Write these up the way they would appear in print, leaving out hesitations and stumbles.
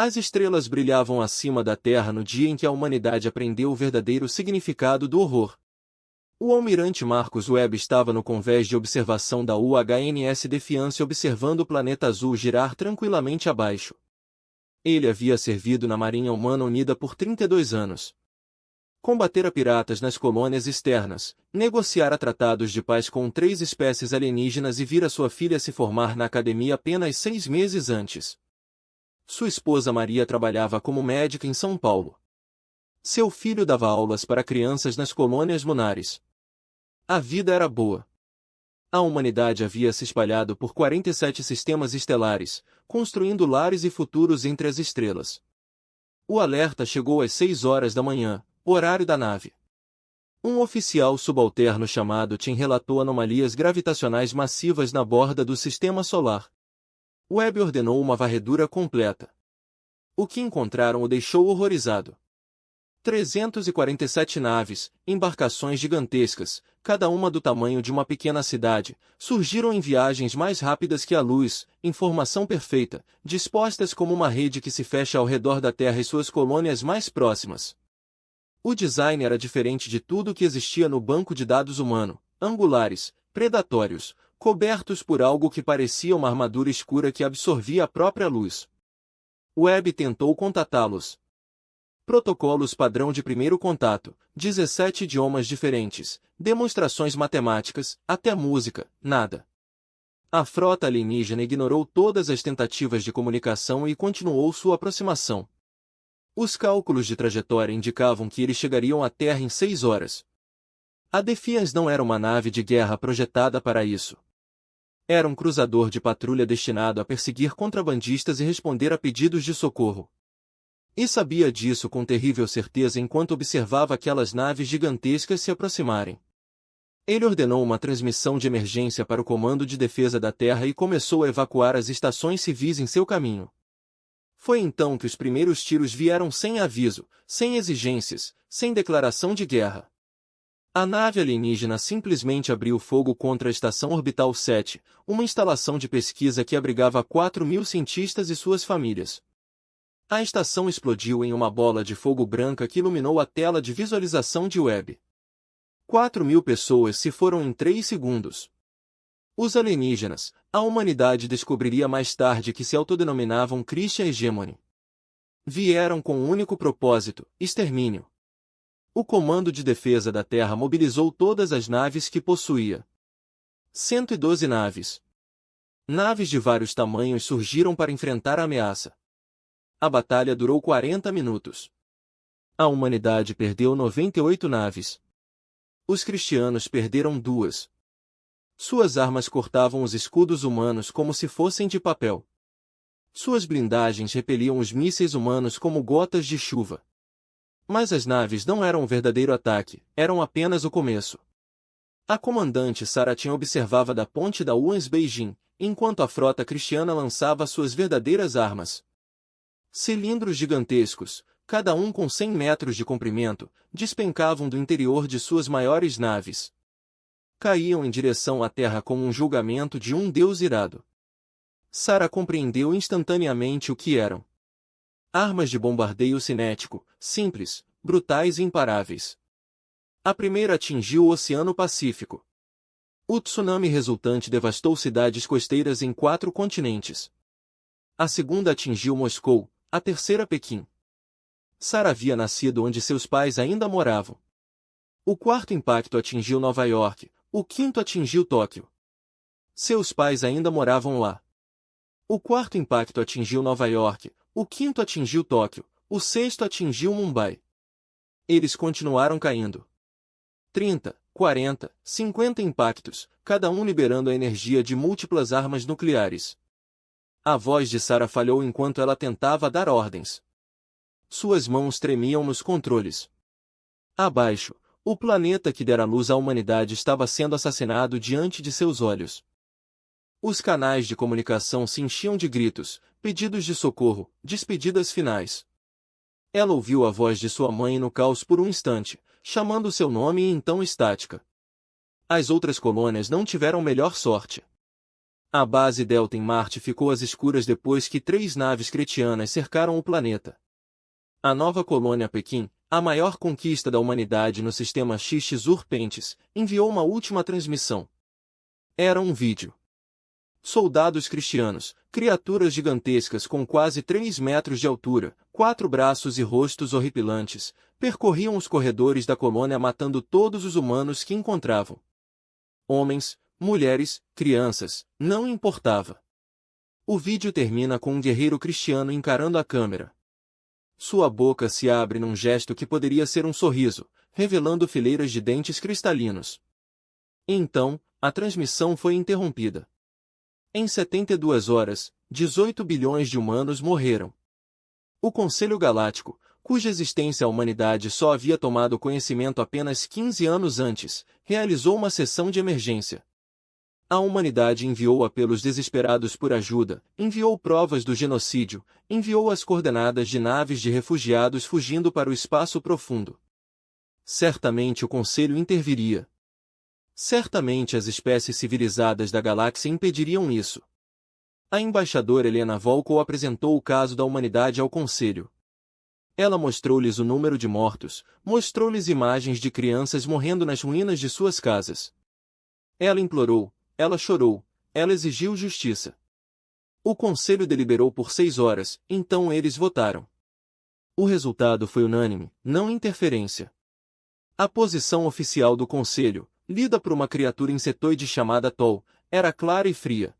As estrelas brilhavam acima da Terra no dia em que a humanidade aprendeu o verdadeiro significado do horror. O almirante Marcus Webb estava no convés de observação da UHNS Defiance observando o planeta azul girar tranquilamente abaixo. Ele havia servido na Marinha Humana Unida por 32 anos. Combatera piratas nas colônias externas, negociara tratados de paz com 3 espécies alienígenas e vira sua filha se formar na academia apenas 6 meses antes. Sua esposa Maria trabalhava como médica em São Paulo. Seu filho dava aulas para crianças nas colônias lunares. A vida era boa. A humanidade havia se espalhado por 47 sistemas estelares, construindo lares e futuros entre as estrelas. O alerta chegou às 6 horas da manhã, horário da nave. Um oficial subalterno chamado Tim relatou anomalias gravitacionais massivas na borda do sistema solar. Webb ordenou uma varredura completa. O que encontraram o deixou horrorizado. 347 naves, embarcações gigantescas, cada uma do tamanho de uma pequena cidade, surgiram em viagens mais rápidas que a luz, em formação perfeita, dispostas como uma rede que se fecha ao redor da Terra e suas colônias mais próximas. O design era diferente de tudo o que existia no banco de dados humano, angulares, predatórios, cobertos por algo que parecia uma armadura escura que absorvia a própria luz. Webb tentou contatá-los. Protocolos padrão de primeiro contato, 17 idiomas diferentes, demonstrações matemáticas, até música, nada. A frota alienígena ignorou todas as tentativas de comunicação e continuou sua aproximação. Os cálculos de trajetória indicavam que eles chegariam à Terra em 6 horas. A Defiance não era uma nave de guerra projetada para isso. Era um cruzador de patrulha destinado a perseguir contrabandistas e responder a pedidos de socorro. E sabia disso com terrível certeza enquanto observava aquelas naves gigantescas se aproximarem. Ele ordenou uma transmissão de emergência para o Comando de Defesa da Terra e começou a evacuar as estações civis em seu caminho. Foi então que os primeiros tiros vieram sem aviso, sem exigências, sem declaração de guerra. A nave alienígena simplesmente abriu fogo contra a Estação Orbital 7, uma instalação de pesquisa que abrigava 4.000 cientistas e suas famílias. A estação explodiu em uma bola de fogo branca que iluminou a tela de visualização de Webb. 4.000 pessoas se foram em 3 segundos. Os alienígenas, a humanidade descobriria mais tarde que se autodenominavam Christian Hegemony. Vieram com um único propósito, extermínio. O Comando de Defesa da Terra mobilizou todas as naves que possuía. 112 naves. Naves de vários tamanhos surgiram para enfrentar a ameaça. A batalha durou 40 minutos. A humanidade perdeu 98 naves. Os cristianos perderam 2. Suas armas cortavam os escudos humanos como se fossem de papel. Suas blindagens repeliam os mísseis humanos como gotas de chuva. Mas as naves não eram um verdadeiro ataque, eram apenas o começo. A comandante Saratin observava da ponte da UANS Beijing, enquanto a frota cristiana lançava suas verdadeiras armas. Cilindros gigantescos, cada um com 100 metros de comprimento, despencavam do interior de suas maiores naves. Caíam em direção à Terra como um julgamento de um Deus irado. Sara compreendeu instantaneamente o que eram. Armas de bombardeio cinético, simples, brutais e imparáveis. A primeira atingiu o Oceano Pacífico. O tsunami resultante devastou cidades costeiras em 4 continentes. A segunda atingiu Moscou, a terceira Pequim. Sara havia nascido onde seus pais ainda moravam. O quarto impacto atingiu Nova York, o quinto atingiu Tóquio. Seus pais ainda moravam lá. O quarto impacto atingiu Nova York, o quinto atingiu Tóquio, o sexto atingiu Mumbai. Eles continuaram caindo. 30, 40, 50 impactos, cada um liberando a energia de múltiplas armas nucleares. A voz de Sara falhou enquanto ela tentava dar ordens. Suas mãos tremiam nos controles. Abaixo, o planeta que dera luz à humanidade estava sendo assassinado diante de seus olhos. Os canais de comunicação se enchiam de gritos, pedidos de socorro, despedidas finais. Ela ouviu a voz de sua mãe no caos por um instante, chamando seu nome e então estática. As outras colônias não tiveram melhor sorte. A base Delta em Marte ficou às escuras depois que 3 naves cretianas cercaram o planeta. A nova colônia Pequim, a maior conquista da humanidade no sistema Xixur-Pentes, enviou uma última transmissão. Era um vídeo. Soldados cristianos, criaturas gigantescas com quase 3 metros de altura, 4 braços e rostos horripilantes, percorriam os corredores da colônia matando todos os humanos que encontravam. Homens, mulheres, crianças, não importava. O vídeo termina com um guerreiro cristiano encarando a câmera. Sua boca se abre num gesto que poderia ser um sorriso, revelando fileiras de dentes cristalinos. Então, a transmissão foi interrompida. Em 72 horas, 18 bilhões de humanos morreram. O Conselho Galáctico, cuja existência a humanidade só havia tomado conhecimento apenas 15 anos antes, realizou uma sessão de emergência. A humanidade enviou apelos desesperados por ajuda, enviou provas do genocídio, enviou as coordenadas de naves de refugiados fugindo para o espaço profundo. Certamente o Conselho interviria. Certamente as espécies civilizadas da galáxia impediriam isso. A embaixadora Helena Volkow apresentou o caso da humanidade ao Conselho. Ela mostrou-lhes o número de mortos, mostrou-lhes imagens de crianças morrendo nas ruínas de suas casas. Ela implorou, ela chorou, ela exigiu justiça. O Conselho deliberou por 6 horas, então eles votaram. O resultado foi unânime, não interferência. A posição oficial do Conselho, lida por uma criatura insetoide chamada Tol, era clara e fria.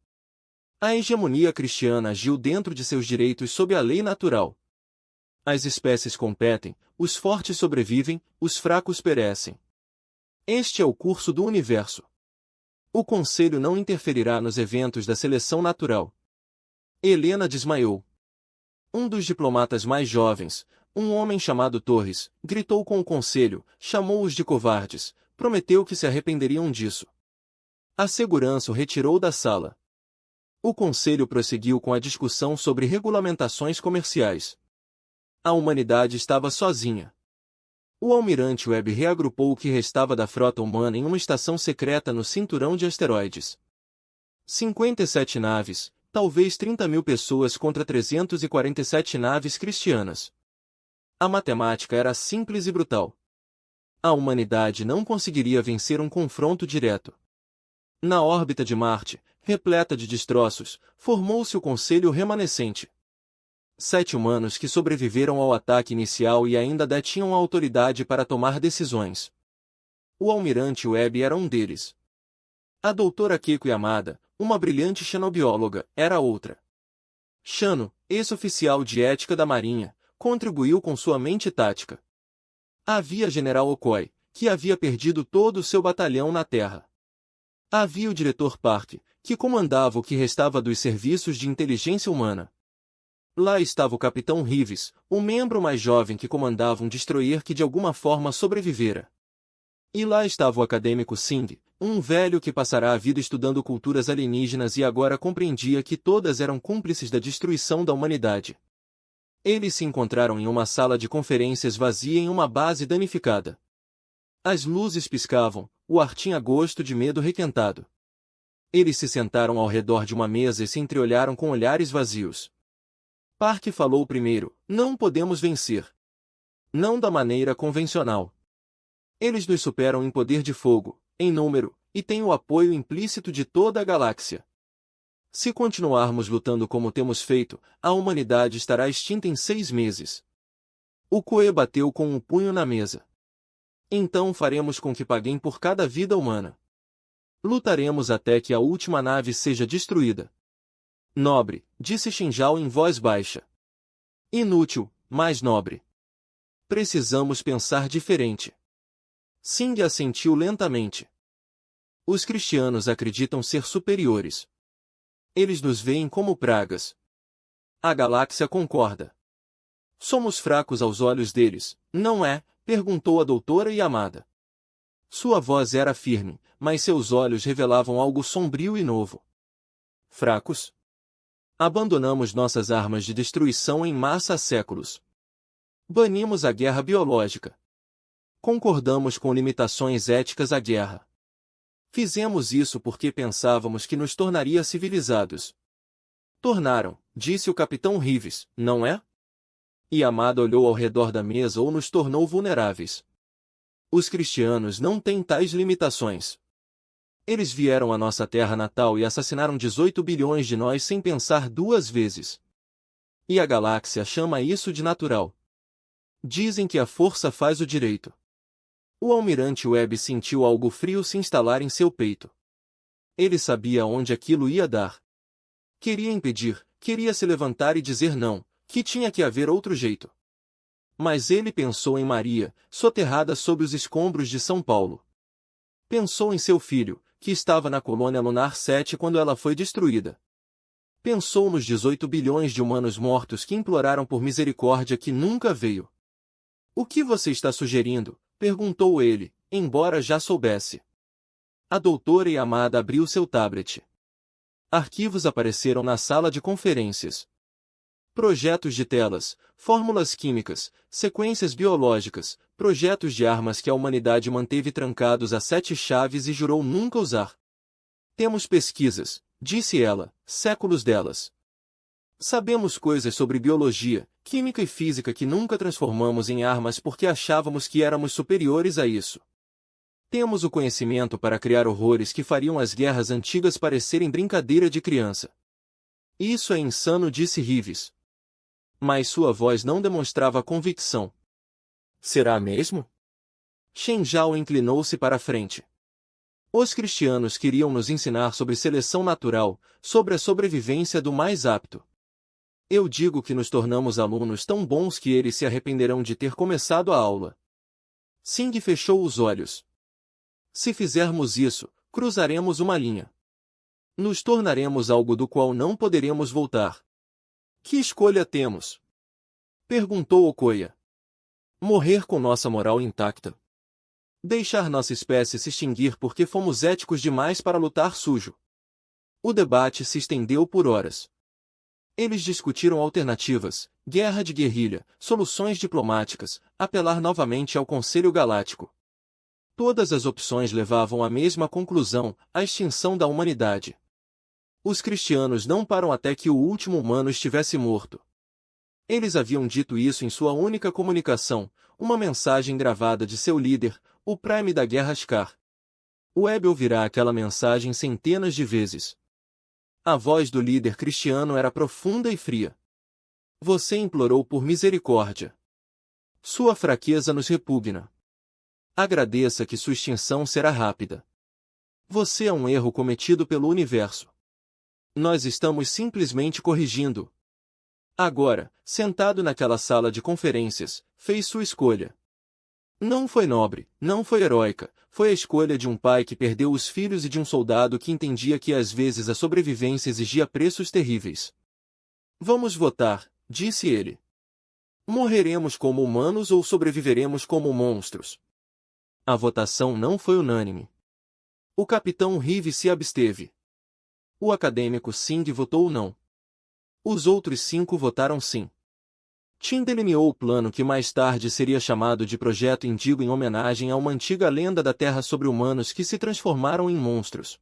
A hegemonia cristiana agiu dentro de seus direitos sob a lei natural. As espécies competem, os fortes sobrevivem, os fracos perecem. Este é o curso do universo. O Conselho não interferirá nos eventos da seleção natural. Helena desmaiou. Um dos diplomatas mais jovens, um homem chamado Torres, gritou com o Conselho, chamou-os de covardes, prometeu que se arrependeriam disso. A segurança o retirou da sala. O Conselho prosseguiu com a discussão sobre regulamentações comerciais. A humanidade estava sozinha. O almirante Webb reagrupou o que restava da frota humana em uma estação secreta no cinturão de asteroides. 57 naves, talvez 30.000 pessoas contra 347 naves cristianas. A matemática era simples e brutal. A humanidade não conseguiria vencer um confronto direto. Na órbita de Marte, repleta de destroços, formou-se o Conselho Remanescente. 7 humanos que sobreviveram ao ataque inicial e ainda detinham a autoridade para tomar decisões. O almirante Webb era um deles. A doutora Keiko Yamada, uma brilhante xenobióloga, era outra. Shano, ex-oficial de ética da Marinha, contribuiu com sua mente tática. Havia General Okoye, que havia perdido todo o seu batalhão na Terra. Havia o diretor Park, que comandava o que restava dos serviços de inteligência humana. Lá estava o capitão Rives, o membro mais jovem que comandava um destroyer que de alguma forma sobrevivera. E lá estava o acadêmico Singh, um velho que passara a vida estudando culturas alienígenas e agora compreendia que todas eram cúmplices da destruição da humanidade. Eles se encontraram em uma sala de conferências vazia em uma base danificada. As luzes piscavam, o ar tinha gosto de medo requentado. Eles se sentaram ao redor de uma mesa e se entreolharam com olhares vazios. Park falou primeiro: não podemos vencer. Não da maneira convencional. Eles nos superam em poder de fogo, em número, e têm o apoio implícito de toda a galáxia. Se continuarmos lutando como temos feito, a humanidade estará extinta em 6 meses. O Koe bateu com um punho na mesa. Então faremos com que paguem por cada vida humana. Lutaremos até que a última nave seja destruída. Nobre, disse Shinjao em voz baixa. Inútil, mas nobre. Precisamos pensar diferente. Singh assentiu lentamente. Os cristianos acreditam ser superiores. Eles nos veem como pragas. A galáxia concorda. Somos fracos aos olhos deles, não é? Perguntou a doutora Yamada. Sua voz era firme, mas seus olhos revelavam algo sombrio e novo. Fracos? Abandonamos nossas armas de destruição em massa há séculos. Banimos a guerra biológica. Concordamos com limitações éticas à guerra. Fizemos isso porque pensávamos que nos tornaria civilizados. Tornaram, disse o capitão Rives, não é? E Amada olhou ao redor da mesa ou nos tornou vulneráveis. Os cristianos não têm tais limitações. Eles vieram à nossa terra natal e assassinaram 18 bilhões de nós sem pensar duas vezes. E a galáxia chama isso de natural. Dizem que a força faz o direito. O almirante Webb sentiu algo frio se instalar em seu peito. Ele sabia onde aquilo ia dar. Queria impedir, queria se levantar e dizer não, que tinha que haver outro jeito. Mas ele pensou em Maria, soterrada sob os escombros de São Paulo. Pensou em seu filho, que estava na colônia lunar 7 quando ela foi destruída. Pensou nos 18 bilhões de humanos mortos que imploraram por misericórdia que nunca veio. O que você está sugerindo? Perguntou ele, embora já soubesse. A doutora e Amada abriu seu tablet. Arquivos apareceram na sala de conferências. Projetos de telas, fórmulas químicas, sequências biológicas, projetos de armas que a humanidade manteve trancados a 7 chaves e jurou nunca usar. Temos pesquisas, disse ela, séculos delas. Sabemos coisas sobre biologia, química e física que nunca transformamos em armas porque achávamos que éramos superiores a isso. Temos o conhecimento para criar horrores que fariam as guerras antigas parecerem brincadeira de criança. Isso é insano, disse Rives. Mas sua voz não demonstrava convicção. Será mesmo? Shen Zhao inclinou-se para a frente. Os cristianos queriam nos ensinar sobre seleção natural, sobre a sobrevivência do mais apto. Eu digo que nos tornamos alunos tão bons que eles se arrependerão de ter começado a aula. Singh fechou os olhos. Se fizermos isso, cruzaremos uma linha. Nos tornaremos algo do qual não poderemos voltar. Que escolha temos? Perguntou Okoya. Morrer com nossa moral intacta. Deixar nossa espécie se extinguir porque fomos éticos demais para lutar sujo. O debate se estendeu por horas. Eles discutiram alternativas, guerra de guerrilha, soluções diplomáticas, apelar novamente ao Conselho Galáctico. Todas as opções levavam à mesma conclusão, a extinção da humanidade. Os cristianos não param até que o último humano estivesse morto. Eles haviam dito isso em sua única comunicação, uma mensagem gravada de seu líder, o Prime da Guerra Scar. Webb ouvirá aquela mensagem centenas de vezes. A voz do líder cristiano era profunda e fria. Você implorou por misericórdia. Sua fraqueza nos repugna. Agradeça que sua extinção será rápida. Você é um erro cometido pelo universo. Nós estamos simplesmente corrigindo. Agora, sentado naquela sala de conferências, fez sua escolha. Não foi nobre, não foi heróica, foi a escolha de um pai que perdeu os filhos e de um soldado que entendia que às vezes a sobrevivência exigia preços terríveis. Vamos votar, disse ele. Morreremos como humanos ou sobreviveremos como monstros? A votação não foi unânime. O capitão Rive se absteve. O acadêmico Singh votou não. Os outros 5 votaram sim. Tim delineou o plano que mais tarde seria chamado de Projeto Indigo em homenagem a uma antiga lenda da Terra sobre humanos que se transformaram em monstros.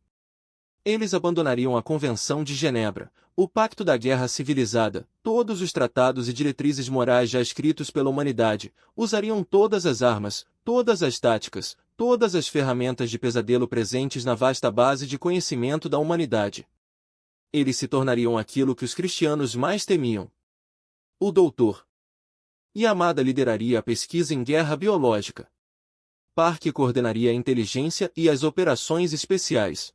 Eles abandonariam a Convenção de Genebra, o Pacto da Guerra Civilizada, todos os tratados e diretrizes morais já escritos pela humanidade, usariam todas as armas, todas as táticas, todas as ferramentas de pesadelo presentes na vasta base de conhecimento da humanidade. Eles se tornariam aquilo que os cristianos mais temiam. O doutor Yamada lideraria a pesquisa em guerra biológica. Park coordenaria a inteligência e as operações especiais.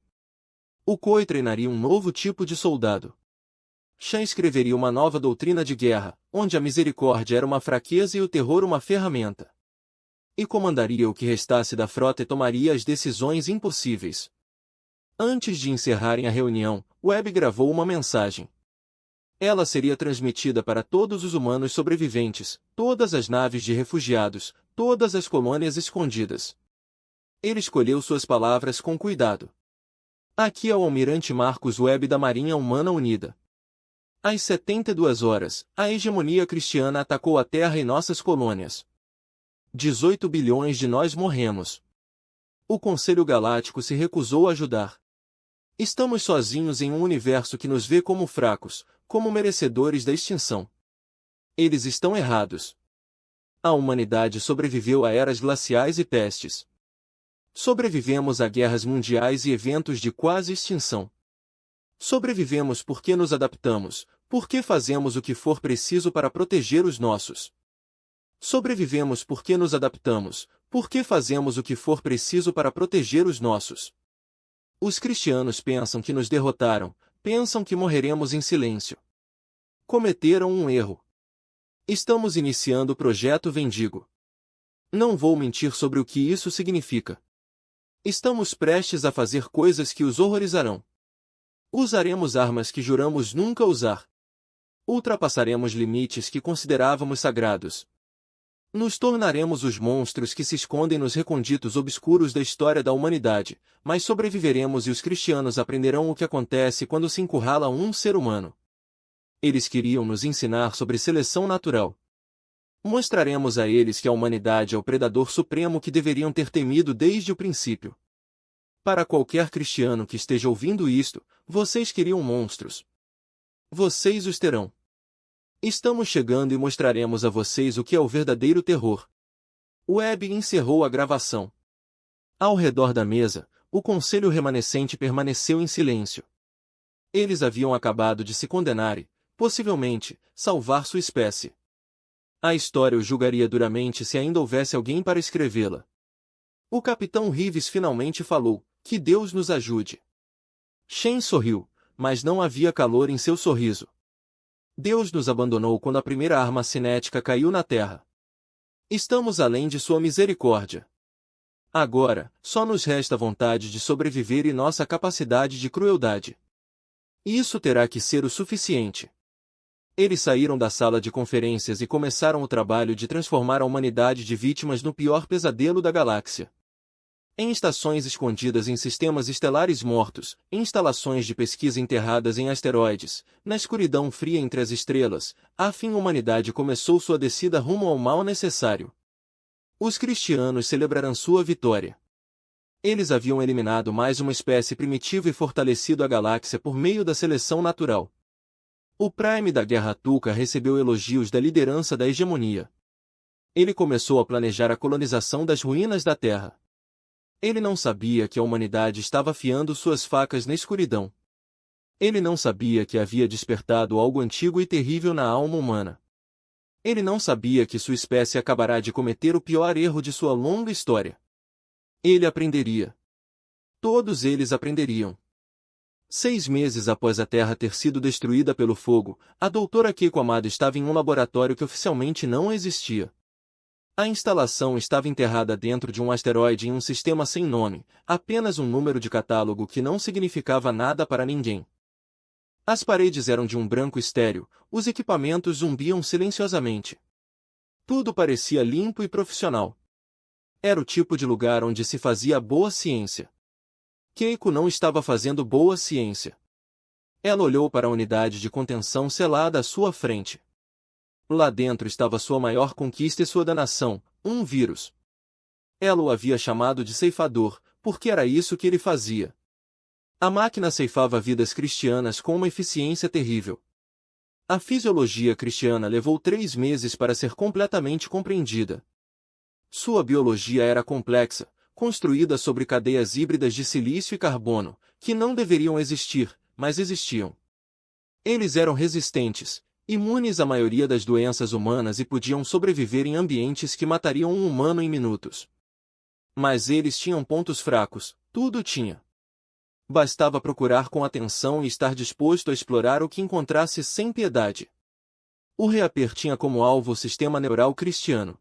Okoye treinaria um novo tipo de soldado. Shan escreveria uma nova doutrina de guerra, onde a misericórdia era uma fraqueza e o terror uma ferramenta. E comandaria o que restasse da frota e tomaria as decisões impossíveis. Antes de encerrarem a reunião, Webb gravou uma mensagem. Ela seria transmitida para todos os humanos sobreviventes, todas as naves de refugiados, todas as colônias escondidas. Ele escolheu suas palavras com cuidado. Aqui é o almirante Marcus Webb da Marinha Humana Unida. Às 72 horas, a hegemonia cristiana atacou a Terra e nossas colônias. 18 bilhões de nós morremos. O Conselho Galáctico se recusou a ajudar. Estamos sozinhos em um universo que nos vê como fracos, como merecedores da extinção. Eles estão errados. A humanidade sobreviveu a eras glaciais e pestes. Sobrevivemos a guerras mundiais e eventos de quase extinção. Sobrevivemos porque nos adaptamos, porque fazemos o que for preciso para proteger os nossos. Sobrevivemos porque nos adaptamos, porque fazemos o que for preciso para proteger os nossos. Os cristianos pensam que nos derrotaram, pensam que morreremos em silêncio. Cometeram um erro. Estamos iniciando o projeto Vendigo. Não vou mentir sobre o que isso significa. Estamos prestes a fazer coisas que os horrorizarão. Usaremos armas que juramos nunca usar. Ultrapassaremos limites que considerávamos sagrados. Nos tornaremos os monstros que se escondem nos recônditos obscuros da história da humanidade, mas sobreviveremos e os cristianos aprenderão o que acontece quando se encurrala um ser humano. Eles queriam nos ensinar sobre seleção natural. Mostraremos a eles que a humanidade é o predador supremo que deveriam ter temido desde o princípio. Para qualquer cristiano que esteja ouvindo isto, vocês queriam monstros. Vocês os terão. Estamos chegando e mostraremos a vocês o que é o verdadeiro terror. Webb encerrou a gravação. Ao redor da mesa, o conselho remanescente permaneceu em silêncio. Eles haviam acabado de se condenar e, possivelmente, salvar sua espécie. A história os julgaria duramente se ainda houvesse alguém para escrevê-la. O capitão Reeves finalmente falou: "Que Deus nos ajude." Shen sorriu, mas não havia calor em seu sorriso. Deus nos abandonou quando a primeira arma cinética caiu na Terra. Estamos além de sua misericórdia. Agora, só nos resta a vontade de sobreviver e nossa capacidade de crueldade. Isso terá que ser o suficiente. Eles saíram da sala de conferências e começaram o trabalho de transformar a humanidade de vítimas no pior pesadelo da galáxia. Em estações escondidas em sistemas estelares mortos, em instalações de pesquisa enterradas em asteroides, na escuridão fria entre as estrelas, a humanidade começou sua descida rumo ao mal necessário. Os cristianos celebrarão sua vitória. Eles haviam eliminado mais uma espécie primitiva e fortalecido a galáxia por meio da seleção natural. O Prime da Guerra Tuca recebeu elogios da liderança da hegemonia. Ele começou a planejar a colonização das ruínas da Terra. Ele não sabia que a humanidade estava afiando suas facas na escuridão. Ele não sabia que havia despertado algo antigo e terrível na alma humana. Ele não sabia que sua espécie acabará de cometer o pior erro de sua longa história. Ele aprenderia. Todos eles aprenderiam. 6 meses após a Terra ter sido destruída pelo fogo, a doutora Keiko Amado estava em um laboratório que oficialmente não existia. A instalação estava enterrada dentro de um asteroide em um sistema sem nome, apenas um número de catálogo que não significava nada para ninguém. As paredes eram de um branco estéril, os equipamentos zumbiam silenciosamente. Tudo parecia limpo e profissional. Era o tipo de lugar onde se fazia boa ciência. Keiko não estava fazendo boa ciência. Ela olhou para a unidade de contenção selada à sua frente. Lá dentro estava sua maior conquista e sua danação, um vírus. Ela o havia chamado de ceifador, porque era isso que ele fazia. A máquina ceifava vidas cristianas com uma eficiência terrível. A fisiologia cristiana levou 3 meses para ser completamente compreendida. Sua biologia era complexa, construída sobre cadeias híbridas de silício e carbono, que não deveriam existir, mas existiam. Eles eram resistentes, imunes à maioria das doenças humanas e podiam sobreviver em ambientes que matariam um humano em minutos. Mas eles tinham pontos fracos, tudo tinha. Bastava procurar com atenção e estar disposto a explorar o que encontrasse sem piedade. O Reaper tinha como alvo o sistema neural cristiano.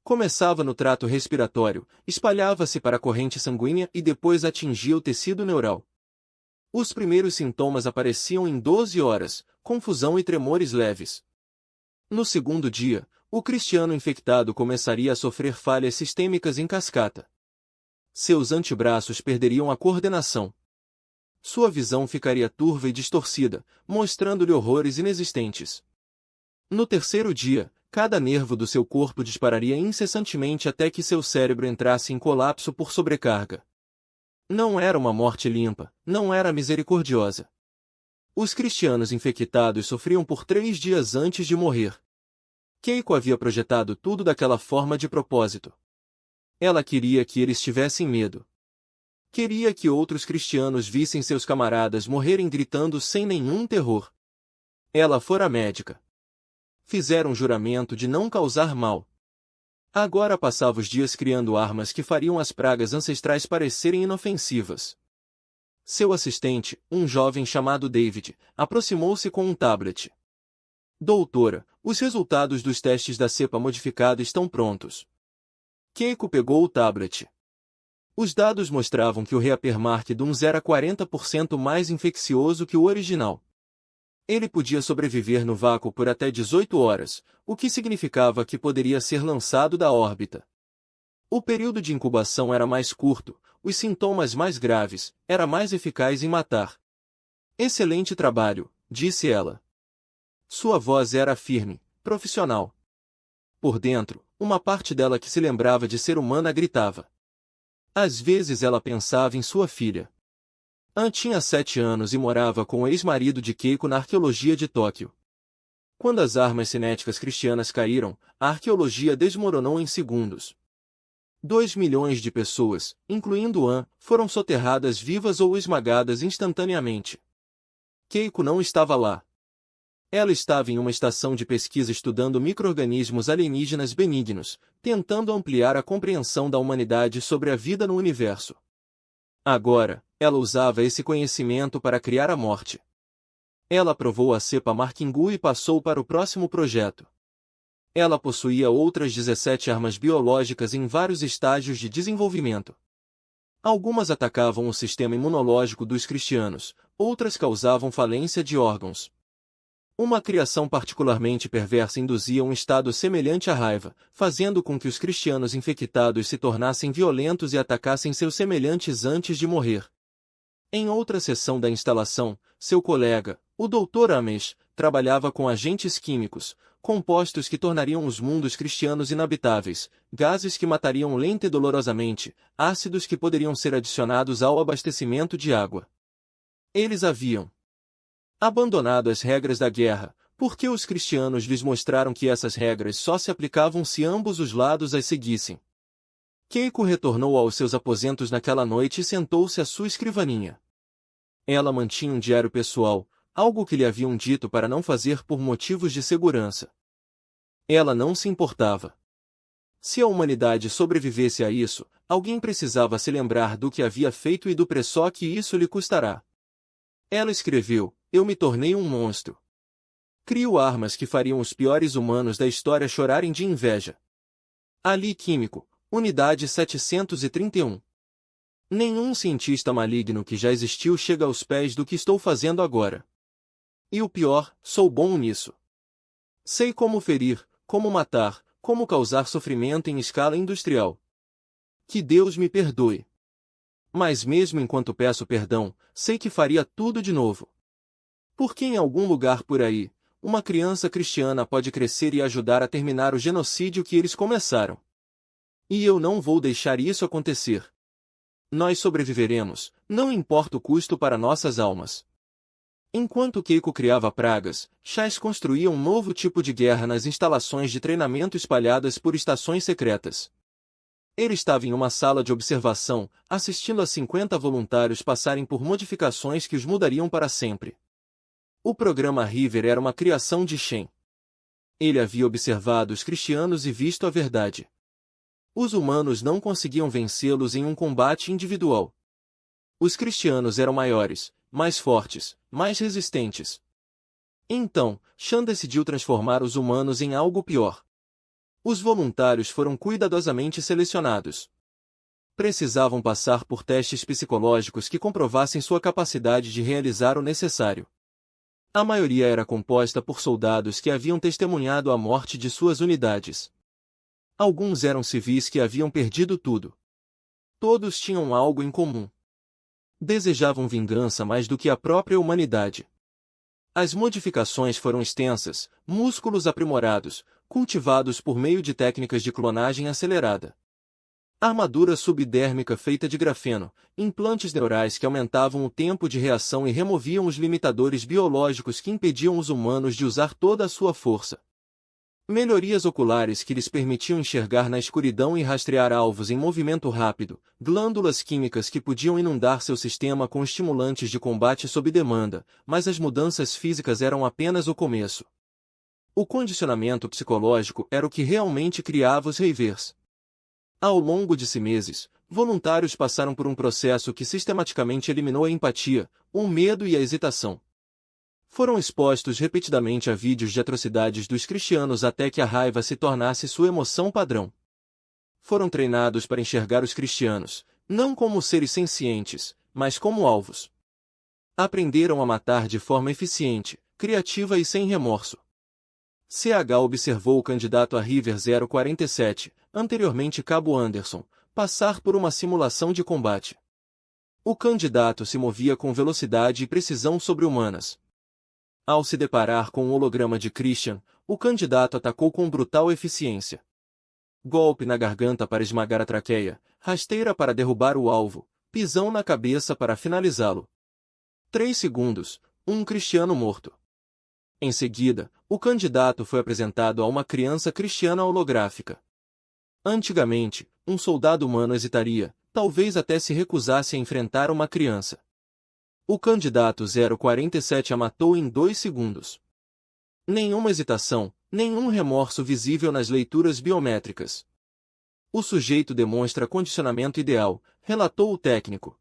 Começava no trato respiratório, espalhava-se para a corrente sanguínea e depois atingia o tecido neural. Os primeiros sintomas apareciam em 12 horas, confusão e tremores leves. No segundo dia, o cristiano infectado começaria a sofrer falhas sistêmicas em cascata. Seus antebraços perderiam a coordenação. Sua visão ficaria turva e distorcida, mostrando-lhe horrores inexistentes. No terceiro dia, Cada nervo do seu corpo dispararia incessantemente até que seu cérebro entrasse em colapso por sobrecarga. Não era uma morte limpa, não era misericordiosa. Os cristianos infectados sofriam por 3 dias antes de morrer. Keiko havia projetado tudo daquela forma de propósito. Ela queria que eles tivessem medo. Queria que outros cristianos vissem seus camaradas morrerem gritando sem nenhum terror. Ela fora médica. Fizeram um juramento de não causar mal. Agora passava os dias criando armas que fariam as pragas ancestrais parecerem inofensivas. Seu assistente, um jovem chamado David, aproximou-se com um tablet. Doutora, os resultados dos testes da cepa modificada estão prontos. Keiko pegou o tablet. Os dados mostravam que o Reapermark-Duns era 40% mais infeccioso que o original. Ele podia sobreviver no vácuo por até 18 horas, o que significava que poderia ser lançado da órbita. O período de incubação era mais curto, os sintomas mais graves, era mais eficaz em matar. Excelente trabalho, disse ela. Sua voz era firme, profissional. Por dentro, uma parte dela que se lembrava de ser humana gritava. Às vezes ela pensava em sua filha. An tinha 7 anos e morava com o ex-marido de Keiko na arqueologia de Tóquio. Quando as armas cinéticas cristianas caíram, a arqueologia desmoronou em segundos. 2 milhões de pessoas, incluindo An, foram soterradas vivas ou esmagadas instantaneamente. Keiko não estava lá. Ela estava em uma estação de pesquisa estudando micro-organismos alienígenas benignos, tentando ampliar a compreensão da humanidade sobre a vida no universo. Agora, ela usava esse conhecimento para criar a morte. Ela aprovou a cepa Markingu e passou para o próximo projeto. Ela possuía outras 17 armas biológicas em vários estágios de desenvolvimento. Algumas atacavam o sistema imunológico dos cristianos, outras causavam falência de órgãos. Uma criação particularmente perversa induzia um estado semelhante à raiva, fazendo com que os cristianos infectados se tornassem violentos e atacassem seus semelhantes antes de morrer. Em outra seção da instalação, seu colega, o Dr. Ames, trabalhava com agentes químicos, compostos que tornariam os mundos cristianos inabitáveis, gases que matariam lenta e dolorosamente, ácidos que poderiam ser adicionados ao abastecimento de água. Eles haviam abandonado as regras da guerra, porque os cristianos lhes mostraram que essas regras só se aplicavam se ambos os lados as seguissem. Keiko retornou aos seus aposentos naquela noite e sentou-se à sua escrivaninha. Ela mantinha um diário pessoal, algo que lhe haviam dito para não fazer por motivos de segurança. Ela não se importava. Se a humanidade sobrevivesse a isso, alguém precisava se lembrar do que havia feito e do preço que isso lhe custará. Ela escreveu: eu me tornei um monstro. Crio armas que fariam os piores humanos da história chorarem de inveja. Ali Químico, Unidade 731. Nenhum cientista maligno que já existiu chega aos pés do que estou fazendo agora. E o pior, sou bom nisso. Sei como ferir, como matar, como causar sofrimento em escala industrial. Que Deus me perdoe. Mas mesmo enquanto peço perdão, sei que faria tudo de novo. Porque em algum lugar por aí, uma criança cristiana pode crescer e ajudar a terminar o genocídio que eles começaram. E eu não vou deixar isso acontecer. Nós sobreviveremos, não importa o custo para nossas almas. Enquanto Keiko criava pragas, Chais construía um novo tipo de guerra nas instalações de treinamento espalhadas por estações secretas. Ele estava em uma sala de observação, assistindo a 50 voluntários passarem por modificações que os mudariam para sempre. O programa River era uma criação de Shen. Ele havia observado os cristianos e visto a verdade. Os humanos não conseguiam vencê-los em um combate individual. Os cristianos eram maiores, mais fortes, mais resistentes. Então, Shan decidiu transformar os humanos em algo pior. Os voluntários foram cuidadosamente selecionados. Precisavam passar por testes psicológicos que comprovassem sua capacidade de realizar o necessário. A maioria era composta por soldados que haviam testemunhado a morte de suas unidades. Alguns eram civis que haviam perdido tudo. Todos tinham algo em comum. Desejavam vingança mais do que a própria humanidade. As modificações foram extensas, músculos aprimorados, cultivados por meio de técnicas de clonagem acelerada. Armadura subdérmica feita de grafeno, implantes neurais que aumentavam o tempo de reação e removiam os limitadores biológicos que impediam os humanos de usar toda a sua força. Melhorias oculares que lhes permitiam enxergar na escuridão e rastrear alvos em movimento rápido, glândulas químicas que podiam inundar seu sistema com estimulantes de combate sob demanda, mas as mudanças físicas eram apenas o começo. O condicionamento psicológico era o que realmente criava os Reavers. Ao longo de 6 meses, voluntários passaram por um processo que sistematicamente eliminou a empatia, o medo e a hesitação. Foram expostos repetidamente a vídeos de atrocidades dos cristianos até que a raiva se tornasse sua emoção padrão. Foram treinados para enxergar os cristianos, não como seres sencientes, mas como alvos. Aprenderam a matar de forma eficiente, criativa e sem remorso. CH observou o candidato a River 047, anteriormente Cabo Anderson, passar por uma simulação de combate. O candidato se movia com velocidade e precisão sobre-humanas. Ao se deparar com o holograma de Christian, o candidato atacou com brutal eficiência. Golpe na garganta para esmagar a traqueia, rasteira para derrubar o alvo, pisão na cabeça para finalizá-lo. 3 segundos, um cristiano morto. Em seguida, o candidato foi apresentado a uma criança cristiana holográfica. Antigamente, um soldado humano hesitaria, talvez até se recusasse a enfrentar uma criança. O candidato 047 a matou em 2 segundos. Nenhuma hesitação, nenhum remorso visível nas leituras biométricas. O sujeito demonstra condicionamento ideal, relatou o técnico.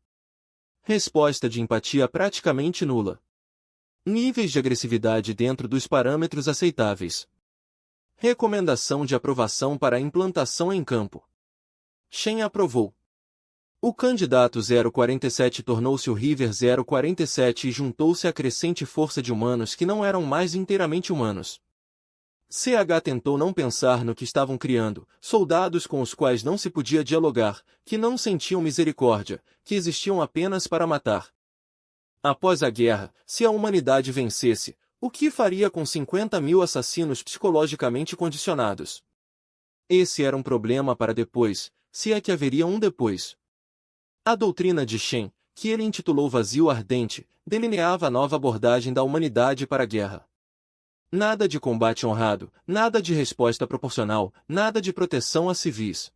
Resposta de empatia praticamente nula. Níveis de agressividade dentro dos parâmetros aceitáveis. Recomendação de aprovação para a implantação em campo. Shen aprovou. O candidato 047 tornou-se o River 047 e juntou-se à crescente força de humanos que não eram mais inteiramente humanos. CH tentou não pensar no que estavam criando, soldados com os quais não se podia dialogar, que não sentiam misericórdia, que existiam apenas para matar. Após a guerra, se a humanidade vencesse, o que faria com 50.000 assassinos psicologicamente condicionados? Esse era um problema para depois, se é que haveria um depois. A doutrina de Shen, que ele intitulou Vazio Ardente, delineava a nova abordagem da humanidade para a guerra. Nada de combate honrado, nada de resposta proporcional, nada de proteção a civis.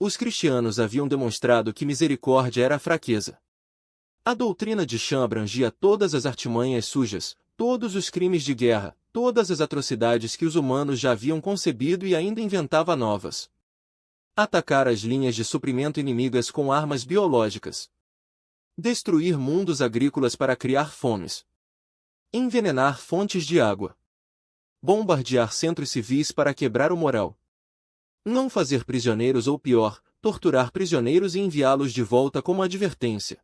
Os cristianos haviam demonstrado que misericórdia era fraqueza. A doutrina de Shen abrangia todas as artimanhas sujas, todos os crimes de guerra, todas as atrocidades que os humanos já haviam concebido e ainda inventava novas. Atacar as linhas de suprimento inimigas com armas biológicas. Destruir mundos agrícolas para criar fomes. Envenenar fontes de água. Bombardear centros civis para quebrar o moral. Não fazer prisioneiros ou pior, torturar prisioneiros e enviá-los de volta como advertência.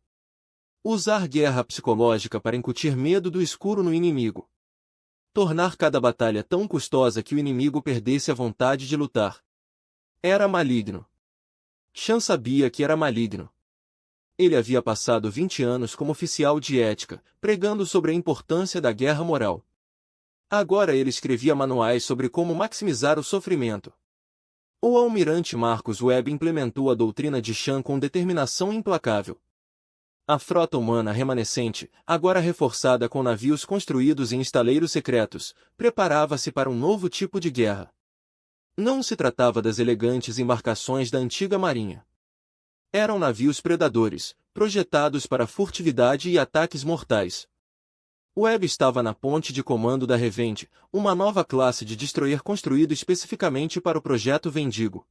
Usar guerra psicológica para incutir medo do escuro no inimigo. Tornar cada batalha tão custosa que o inimigo perdesse a vontade de lutar. Era maligno. Shen sabia que era maligno. Ele havia passado 20 anos como oficial de ética, pregando sobre a importância da guerra moral. Agora ele escrevia manuais sobre como maximizar o sofrimento. O almirante Marcus Webb implementou a doutrina de Shen com determinação implacável. A frota humana remanescente, agora reforçada com navios construídos em estaleiros secretos, preparava-se para um novo tipo de guerra. Não se tratava das elegantes embarcações da antiga marinha. Eram navios predadores, projetados para furtividade e ataques mortais. Webb estava na ponte de comando da Revenge, uma nova classe de destroyer construído especificamente para o projeto Vendigo.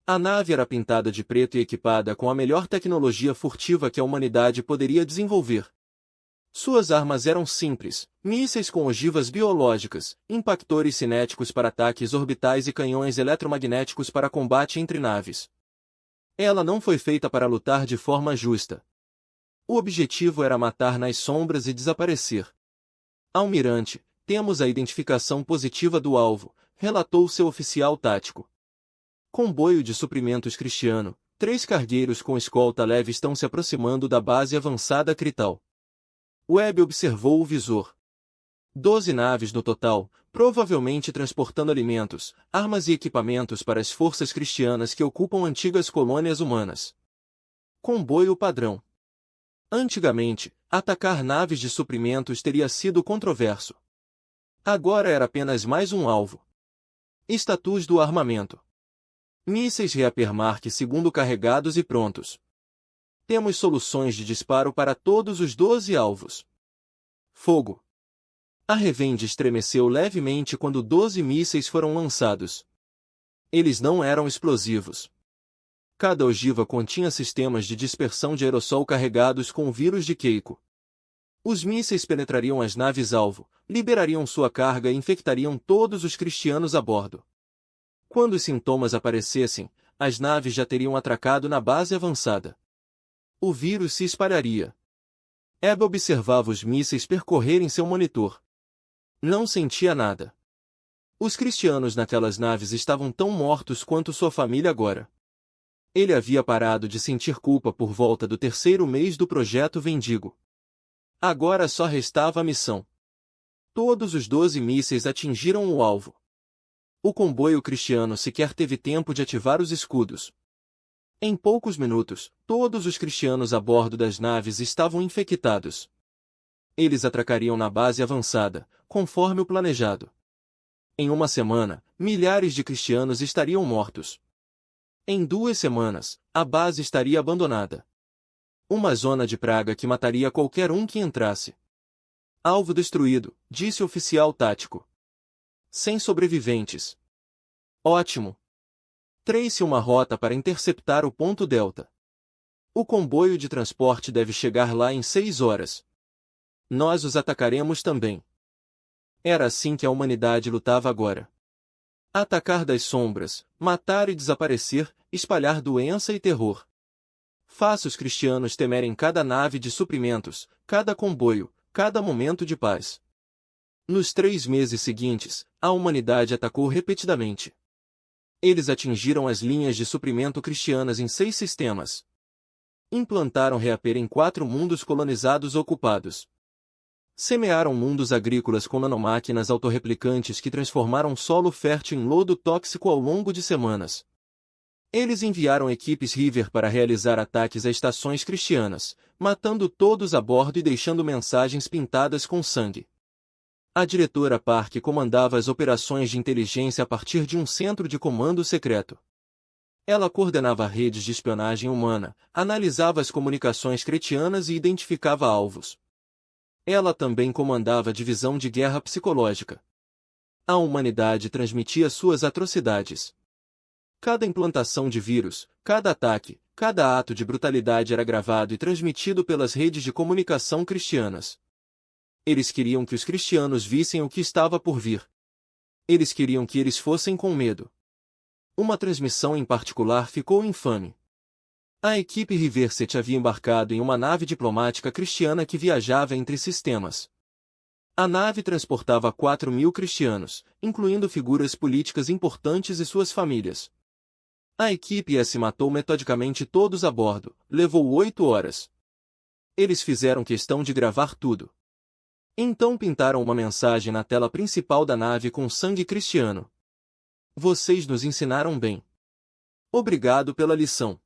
A nave era pintada de preto e equipada com a melhor tecnologia furtiva que a humanidade poderia desenvolver. Suas armas eram simples, mísseis com ogivas biológicas, impactores cinéticos para ataques orbitais e canhões eletromagnéticos para combate entre naves. Ela não foi feita para lutar de forma justa. O objetivo era matar nas sombras e desaparecer. Almirante, temos a identificação positiva do alvo, relatou seu oficial tático. Comboio de suprimentos cristiano, 3 cargueiros com escolta leve estão se aproximando da base avançada Crital. Webb observou o visor. 12 naves no total, provavelmente transportando alimentos, armas e equipamentos para as forças cristianas que ocupam antigas colônias humanas. Comboio padrão. Antigamente, atacar naves de suprimentos teria sido controverso. Agora era apenas mais um alvo. Status do armamento. Mísseis Reaper Mark II carregados e prontos. Temos soluções de disparo para todos os 12 alvos. Fogo. A Revenge estremeceu levemente quando 12 mísseis foram lançados. Eles não eram explosivos. Cada ogiva continha sistemas de dispersão de aerossol carregados com o vírus de Keiko. Os mísseis penetrariam as naves-alvo, liberariam sua carga e infectariam todos os cristianos a bordo. Quando os sintomas aparecessem, as naves já teriam atracado na base avançada. O vírus se espalharia. Abby observava os mísseis percorrerem seu monitor. Não sentia nada. Os cristianos naquelas naves estavam tão mortos quanto sua família agora. Ele havia parado de sentir culpa por volta do terceiro mês do projeto Vendigo. Agora só restava a missão. Todos os 12 mísseis atingiram o alvo. O comboio cristiano sequer teve tempo de ativar os escudos. Em poucos minutos, todos os cristianos a bordo das naves estavam infectados. Eles atracariam na base avançada, conforme o planejado. Em uma semana, milhares de cristianos estariam mortos. Em 2 semanas, a base estaria abandonada. Uma zona de praga que mataria qualquer um que entrasse. Alvo destruído, disse o oficial tático. Sem sobreviventes. Ótimo. Trace uma rota para interceptar o ponto Delta. O comboio de transporte deve chegar lá em 6 horas. Nós os atacaremos também. Era assim que a humanidade lutava agora. Atacar das sombras, matar e desaparecer, espalhar doença e terror. Faça os cristianos temerem cada nave de suprimentos, cada comboio, cada momento de paz. Nos 3 meses seguintes, a humanidade atacou repetidamente. Eles atingiram as linhas de suprimento cristianas em 6 sistemas. Implantaram Reaper em 4 mundos colonizados ocupados. Semearam mundos agrícolas com nanomáquinas autorreplicantes que transformaram solo fértil em lodo tóxico ao longo de semanas. Eles enviaram equipes River para realizar ataques a estações cristianas, matando todos a bordo e deixando mensagens pintadas com sangue. A diretora Park comandava as operações de inteligência a partir de um centro de comando secreto. Ela coordenava redes de espionagem humana, analisava as comunicações cretianas e identificava alvos. Ela também comandava a divisão de guerra psicológica. A humanidade transmitia suas atrocidades. Cada implantação de vírus, cada ataque, cada ato de brutalidade era gravado e transmitido pelas redes de comunicação cristianas. Eles queriam que os cristianos vissem o que estava por vir. Eles queriam que eles fossem com medo. Uma transmissão em particular ficou infame. A equipe Riverset havia embarcado em uma nave diplomática cristiana que viajava entre sistemas. A nave transportava 4.000 cristianos, incluindo figuras políticas importantes e suas famílias. A equipe S matou metodicamente todos a bordo, levou 8 horas. Eles fizeram questão de gravar tudo. Então pintaram uma mensagem na tela principal da nave com sangue cristiano. Vocês nos ensinaram bem. Obrigado pela lição.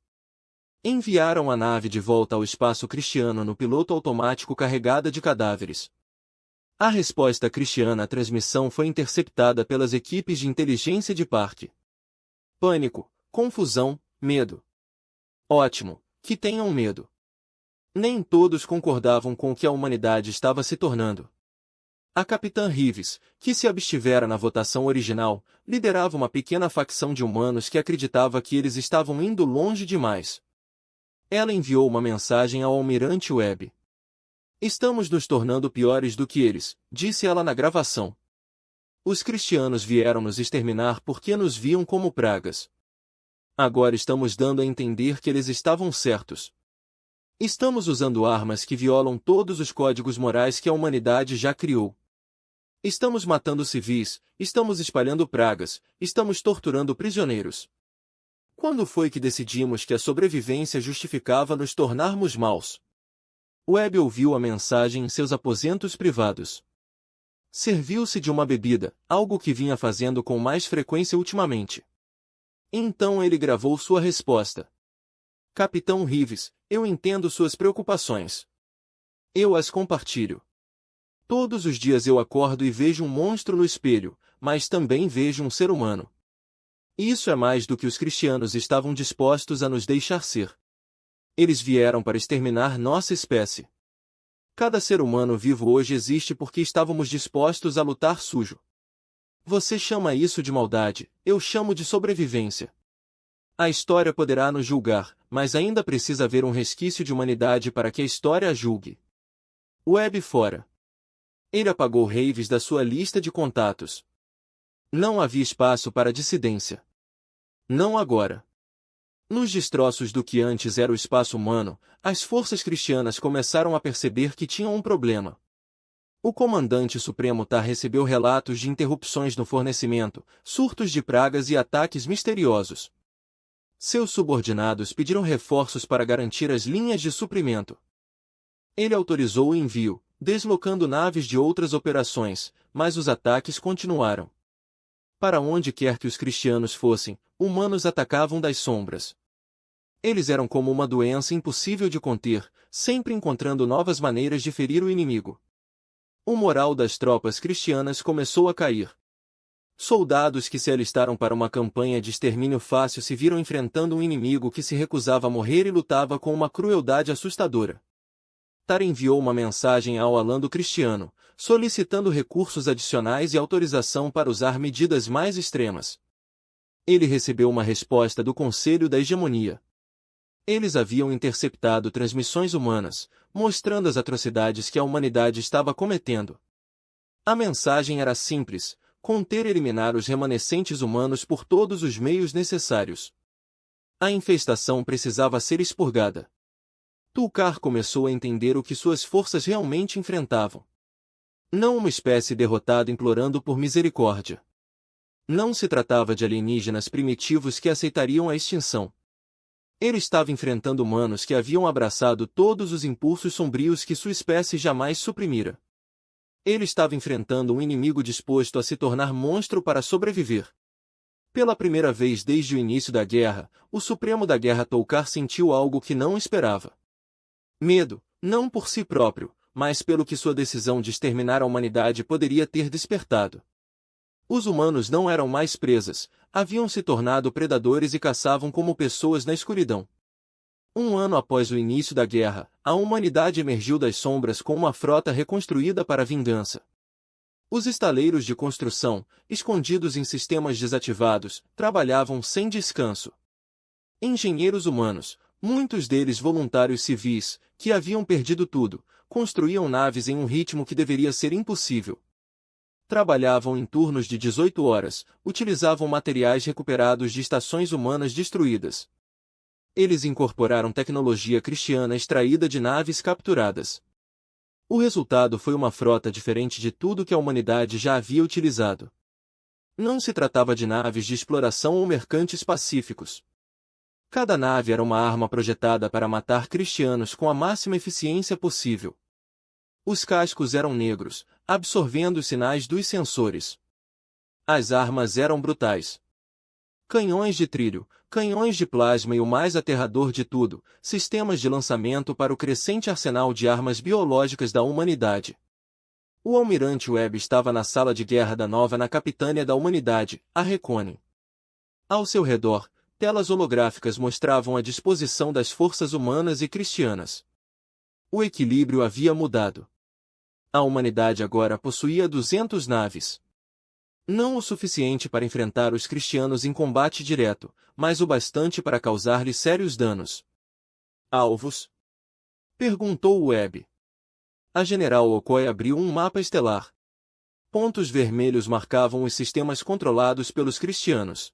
Enviaram a nave de volta ao espaço cristiano no piloto automático carregada de cadáveres. A resposta cristiana à transmissão foi interceptada pelas equipes de inteligência de Park. Pânico, confusão, medo. Ótimo, que tenham medo. Nem todos concordavam com o que a humanidade estava se tornando. A Capitã Rives, que se abstivera na votação original, liderava uma pequena facção de humanos que acreditava que eles estavam indo longe demais. Ela enviou uma mensagem ao Almirante Webb. Estamos nos tornando piores do que eles, disse ela na gravação. Os cristianos vieram nos exterminar porque nos viam como pragas. Agora estamos dando a entender que eles estavam certos. Estamos usando armas que violam todos os códigos morais que a humanidade já criou. Estamos matando civis, estamos espalhando pragas, estamos torturando prisioneiros. Quando foi que decidimos que a sobrevivência justificava nos tornarmos maus? Webb ouviu a mensagem em seus aposentos privados. Serviu-se de uma bebida, algo que vinha fazendo com mais frequência ultimamente. Então ele gravou sua resposta. Capitão Reeves, eu entendo suas preocupações. Eu as compartilho. Todos os dias eu acordo e vejo um monstro no espelho, mas também vejo um ser humano. Isso é mais do que os cristianos estavam dispostos a nos deixar ser. Eles vieram para exterminar nossa espécie. Cada ser humano vivo hoje existe porque estávamos dispostos a lutar sujo. Você chama isso de maldade, eu chamo de sobrevivência. A história poderá nos julgar, mas ainda precisa haver um resquício de humanidade para que a história a julgue. Webb fora. Ele apagou Reeves da sua lista de contatos. Não havia espaço para dissidência. Não agora. Nos destroços do que antes era o espaço humano, as forças cristianas começaram a perceber que tinham um problema. O comandante supremo Tar recebeu relatos de interrupções no fornecimento, surtos de pragas e ataques misteriosos. Seus subordinados pediram reforços para garantir as linhas de suprimento. Ele autorizou o envio, deslocando naves de outras operações, mas os ataques continuaram. Para onde quer que os cristianos fossem, humanos atacavam das sombras. Eles eram como uma doença impossível de conter, sempre encontrando novas maneiras de ferir o inimigo. O moral das tropas cristianas começou a cair. Soldados que se alistaram para uma campanha de extermínio fácil se viram enfrentando um inimigo que se recusava a morrer e lutava com uma crueldade assustadora. Tar enviou uma mensagem ao alando cristiano, solicitando recursos adicionais e autorização para usar medidas mais extremas. Ele recebeu uma resposta do Conselho da Hegemonia. Eles haviam interceptado transmissões humanas, mostrando as atrocidades que a humanidade estava cometendo. A mensagem era simples: conter e eliminar os remanescentes humanos por todos os meios necessários. A infestação precisava ser expurgada. Tulkar começou a entender o que suas forças realmente enfrentavam. Não uma espécie derrotada implorando por misericórdia. Não se tratava de alienígenas primitivos que aceitariam a extinção. Ele estava enfrentando humanos que haviam abraçado todos os impulsos sombrios que sua espécie jamais suprimira. Ele estava enfrentando um inimigo disposto a se tornar monstro para sobreviver. Pela primeira vez desde o início da guerra, o Supremo da Guerra Tulkar sentiu algo que não esperava. Medo, não por si próprio, mas pelo que sua decisão de exterminar a humanidade poderia ter despertado. Os humanos não eram mais presas, haviam se tornado predadores e caçavam como pessoas na escuridão. Um ano após o início da guerra, a humanidade emergiu das sombras com uma frota reconstruída para a vingança. Os estaleiros de construção, escondidos em sistemas desativados, trabalhavam sem descanso. Engenheiros humanos, muitos deles voluntários civis, que haviam perdido tudo, construíam naves em um ritmo que deveria ser impossível. Trabalhavam em turnos de 18 horas, utilizavam materiais recuperados de estações humanas destruídas. Eles incorporaram tecnologia cristiana extraída de naves capturadas. O resultado foi uma frota diferente de tudo que a humanidade já havia utilizado. Não se tratava de naves de exploração ou mercantes pacíficos. Cada nave era uma arma projetada para matar cristianos com a máxima eficiência possível. Os cascos eram negros, absorvendo os sinais dos sensores. As armas eram brutais. Canhões de trilho, canhões de plasma e o mais aterrador de tudo, sistemas de lançamento para o crescente arsenal de armas biológicas da humanidade. O almirante Webb estava na sala de guerra da nova capitânia da humanidade, a Recone. Ao seu redor, telas holográficas mostravam a disposição das forças humanas e cristianas. O equilíbrio havia mudado. A humanidade agora possuía 200 naves. Não o suficiente para enfrentar os cristianos em combate direto, mas o bastante para causar-lhes sérios danos. Alvos? Perguntou Webb. A general Okoye abriu um mapa estelar. Pontos vermelhos marcavam os sistemas controlados pelos cristianos.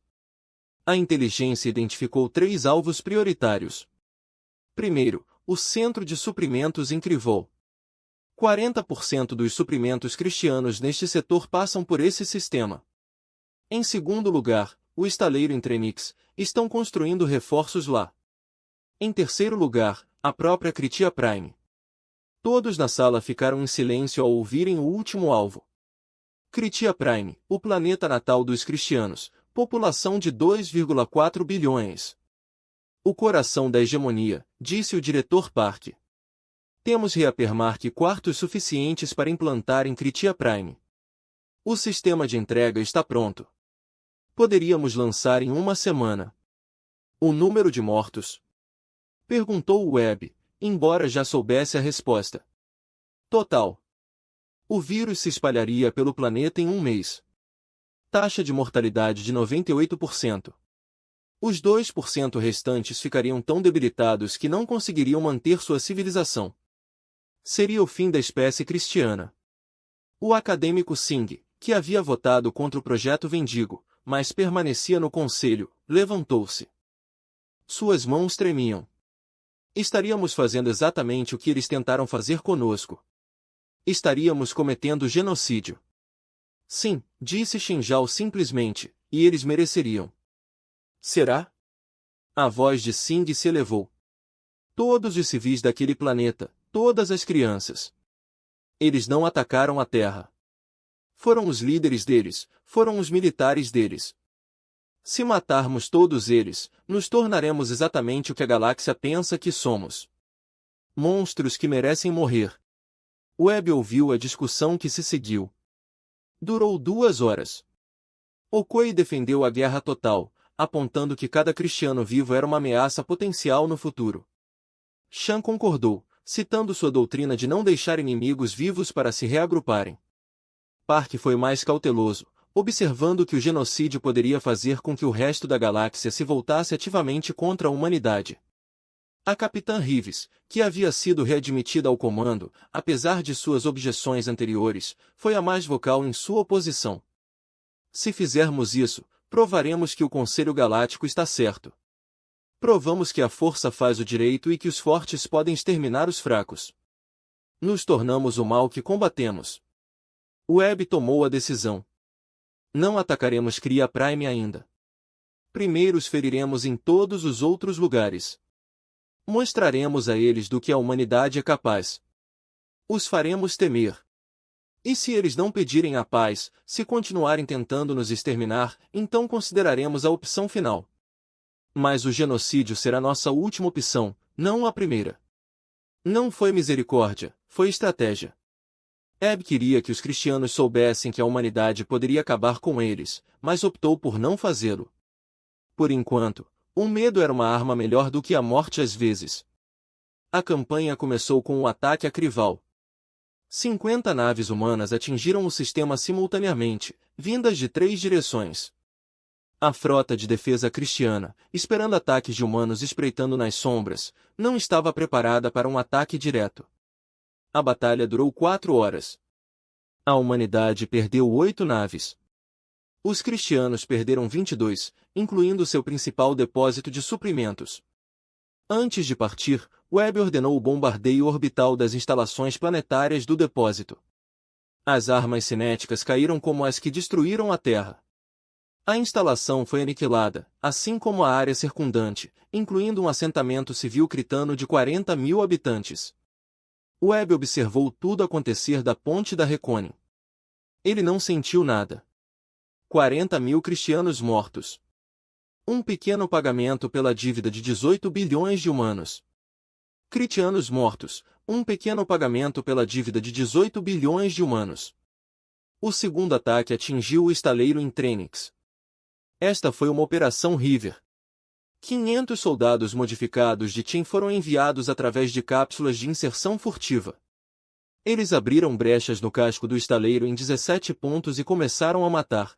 A inteligência identificou 3 alvos prioritários. Primeiro, o centro de suprimentos em Krivol. 40% dos suprimentos cristianos neste setor passam por esse sistema. Em segundo lugar, o estaleiro em Trenix, estão construindo reforços lá. Em terceiro lugar, a própria Kritia Prime. Todos na sala ficaram em silêncio ao ouvirem o último alvo. Critia Prime, o planeta natal dos cristianos, população de 2,4 bilhões. O coração da hegemonia, disse o diretor Park. Temos Hypermark quartos suficientes para implantar em Critia Prime. O sistema de entrega está pronto. Poderíamos lançar em uma semana. O número de mortos? Perguntou o Webb, embora já soubesse a resposta. Total. O vírus se espalharia pelo planeta em um mês. Taxa de mortalidade de 98%. Os 2% restantes ficariam tão debilitados que não conseguiriam manter sua civilização. Seria o fim da espécie cristiana. O acadêmico Singh, que havia votado contra o projeto Vendigo, mas permanecia no conselho, levantou-se. Suas mãos tremiam. Estaríamos fazendo exatamente o que eles tentaram fazer conosco. Estaríamos cometendo genocídio. Sim, disse Shinjao simplesmente, e eles mereceriam. Será? A voz de Singh se elevou. Todos os civis daquele planeta, todas as crianças. Eles não atacaram a Terra. Foram os líderes deles, foram os militares deles. Se matarmos todos eles, nos tornaremos exatamente o que a galáxia pensa que somos. Monstros que merecem morrer. Webb ouviu a discussão que se seguiu. Durou 2 horas. Okoi defendeu a guerra total, apontando que cada cristiano vivo era uma ameaça potencial no futuro. Chan concordou, citando sua doutrina de não deixar inimigos vivos para se reagruparem. Park foi mais cauteloso, observando que o genocídio poderia fazer com que o resto da galáxia se voltasse ativamente contra a humanidade. A capitã Reeves, que havia sido readmitida ao comando, apesar de suas objeções anteriores, foi a mais vocal em sua oposição. Se fizermos isso, provaremos que o Conselho Galáctico está certo. Provamos que a força faz o direito e que os fortes podem exterminar os fracos. Nos tornamos o mal que combatemos. Webb tomou a decisão. Não atacaremos Cria Prime ainda. Primeiro os feriremos em todos os outros lugares. Mostraremos a eles do que a humanidade é capaz. Os faremos temer. E se eles não pedirem a paz, se continuarem tentando nos exterminar, então consideraremos a opção final. Mas o genocídio será nossa última opção, não a primeira. Não foi misericórdia, foi estratégia. Ebb queria que os cristianos soubessem que a humanidade poderia acabar com eles, mas optou por não fazê-lo. Por enquanto, o medo era uma arma melhor do que a morte às vezes. A campanha começou com um ataque a Crival. 50 naves humanas atingiram o sistema simultaneamente, vindas de 3 direções. A frota de defesa cristiana, esperando ataques de humanos espreitando nas sombras, não estava preparada para um ataque direto. A batalha durou 4 horas. A humanidade perdeu 8 naves. Os cristianos perderam 22, incluindo seu principal depósito de suprimentos. Antes de partir, Webb ordenou o bombardeio orbital das instalações planetárias do depósito. As armas cinéticas caíram como as que destruíram a Terra. A instalação foi aniquilada, assim como a área circundante, incluindo um assentamento civil critano de 40 mil habitantes. Webb observou tudo acontecer da ponte da Recone. Ele não sentiu nada. 40 mil cristianos mortos. Um pequeno pagamento pela dívida de 18 bilhões de humanos. Cristianos mortos, um pequeno pagamento pela dívida de 18 bilhões de humanos. O segundo ataque atingiu o estaleiro em Trenix. Esta foi uma operação River. 500 soldados modificados de Tim foram enviados através de cápsulas de inserção furtiva. Eles abriram brechas no casco do estaleiro em 17 pontos e começaram a matar.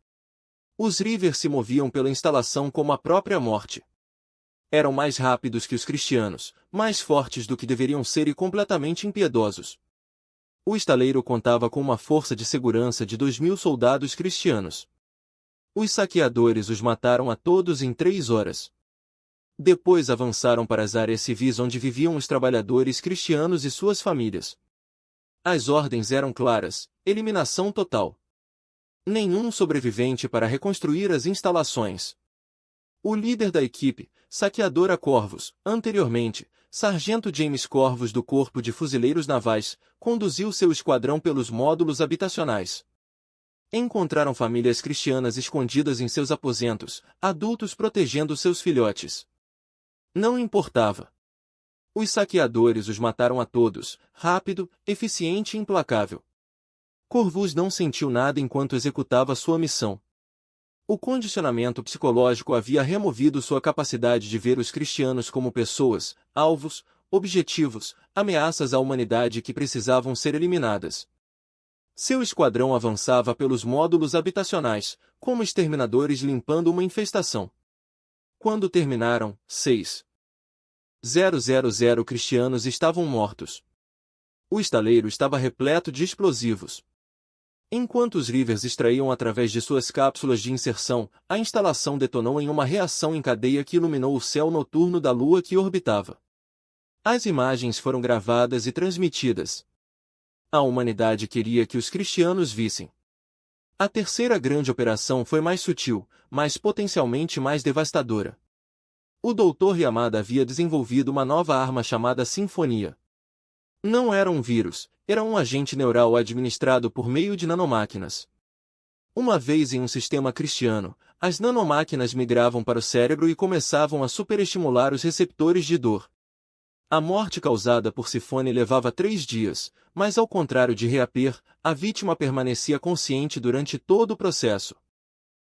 Os River se moviam pela instalação como a própria morte. Eram mais rápidos que os cristianos, mais fortes do que deveriam ser e completamente impiedosos. O estaleiro contava com uma força de segurança de 2.000 soldados cristianos. Os saqueadores os mataram a todos em 3 horas. Depois avançaram para as áreas civis onde viviam os trabalhadores cristianos e suas famílias. As ordens eram claras: eliminação total. Nenhum sobrevivente para reconstruir as instalações. O líder da equipe, saqueadora Corvus, anteriormente, Sargento James Corvus do Corpo de Fuzileiros Navais, conduziu seu esquadrão pelos módulos habitacionais. Encontraram famílias cristianas escondidas em seus aposentos, adultos protegendo seus filhotes. Não importava. Os saqueadores os mataram a todos, rápido, eficiente e implacável. Corvus não sentiu nada enquanto executava sua missão. O condicionamento psicológico havia removido sua capacidade de ver os cristianos como pessoas, alvos, objetivos, ameaças à humanidade que precisavam ser eliminadas. Seu esquadrão avançava pelos módulos habitacionais, como exterminadores limpando uma infestação. Quando terminaram, 6.000 cristianos estavam mortos. O estaleiro estava repleto de explosivos. Enquanto os Rivers extraíam através de suas cápsulas de inserção, a instalação detonou em uma reação em cadeia que iluminou o céu noturno da Lua que orbitava. As imagens foram gravadas e transmitidas. A humanidade queria que os cristianos vissem. A terceira grande operação foi mais sutil, mas potencialmente mais devastadora. O Dr. Yamada havia desenvolvido uma nova arma chamada Sinfonia. Não era um vírus, era um agente neural administrado por meio de nanomáquinas. Uma vez em um sistema cristiano, as nanomáquinas migravam para o cérebro e começavam a superestimular os receptores de dor. A morte causada por Sifone levava 3 dias, mas ao contrário de Reaper, a vítima permanecia consciente durante todo o processo.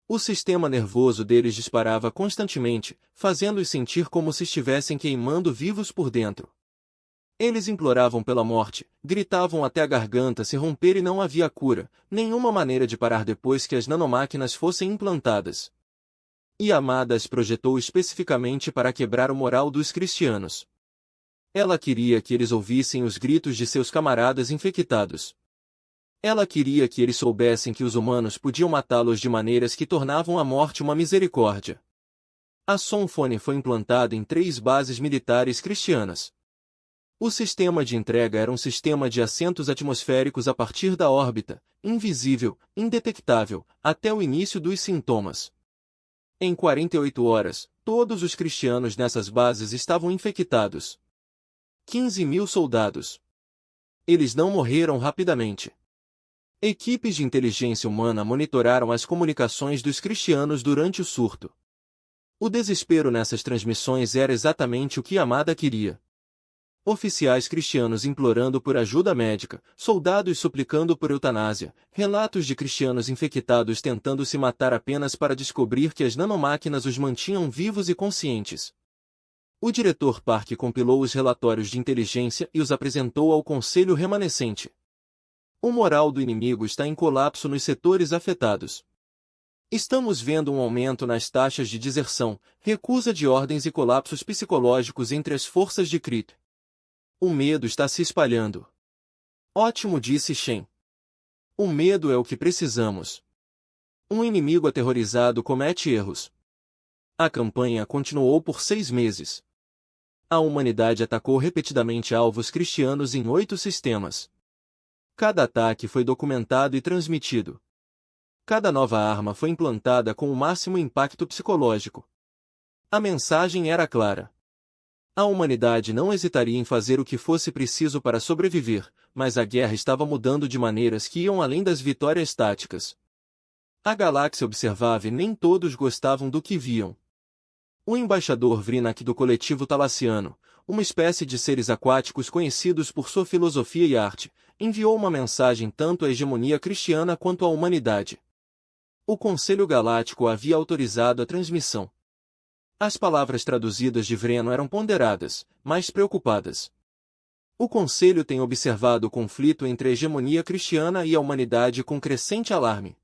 O sistema nervoso deles disparava constantemente, fazendo-os sentir como se estivessem queimando vivos por dentro. Eles imploravam pela morte, gritavam até a garganta se romper e não havia cura, nenhuma maneira de parar depois que as nanomáquinas fossem implantadas. Yamada as projetou especificamente para quebrar o moral dos cristianos. Ela queria que eles ouvissem os gritos de seus camaradas infectados. Ela queria que eles soubessem que os humanos podiam matá-los de maneiras que tornavam a morte uma misericórdia. A Sonfone foi implantada em 3 bases militares cristianas. O sistema de entrega era um sistema de assentos atmosféricos a partir da órbita, invisível, indetectável, até o início dos sintomas. Em 48 horas, todos os cristianos nessas bases estavam infectados. 15.000 soldados. Eles não morreram rapidamente. Equipes de inteligência humana monitoraram as comunicações dos cristianos durante o surto. O desespero nessas transmissões era exatamente o que Yamada queria. Oficiais cristianos implorando por ajuda médica, soldados suplicando por eutanásia, relatos de cristianos infectados tentando se matar apenas para descobrir que as nanomáquinas os mantinham vivos e conscientes. O diretor Park compilou os relatórios de inteligência e os apresentou ao conselho remanescente. O moral do inimigo está em colapso nos setores afetados. Estamos vendo um aumento nas taxas de deserção, recusa de ordens e colapsos psicológicos entre as forças de Kree. O medo está se espalhando. Ótimo, disse Shen. O medo é o que precisamos. Um inimigo aterrorizado comete erros. A campanha continuou por 6 meses. A humanidade atacou repetidamente alvos cristianos em 8 sistemas. Cada ataque foi documentado e transmitido. Cada nova arma foi implantada com o máximo impacto psicológico. A mensagem era clara. A humanidade não hesitaria em fazer o que fosse preciso para sobreviver, mas a guerra estava mudando de maneiras que iam além das vitórias táticas. A galáxia observava e nem todos gostavam do que viam. O embaixador Vrinak do coletivo Talassiano, uma espécie de seres aquáticos conhecidos por sua filosofia e arte, enviou uma mensagem tanto à hegemonia cristiana quanto à humanidade. O Conselho Galáctico havia autorizado a transmissão. As palavras traduzidas de Vreno eram ponderadas, mas preocupadas. O Conselho tem observado o conflito entre a hegemonia cristiana e a humanidade com crescente alarme.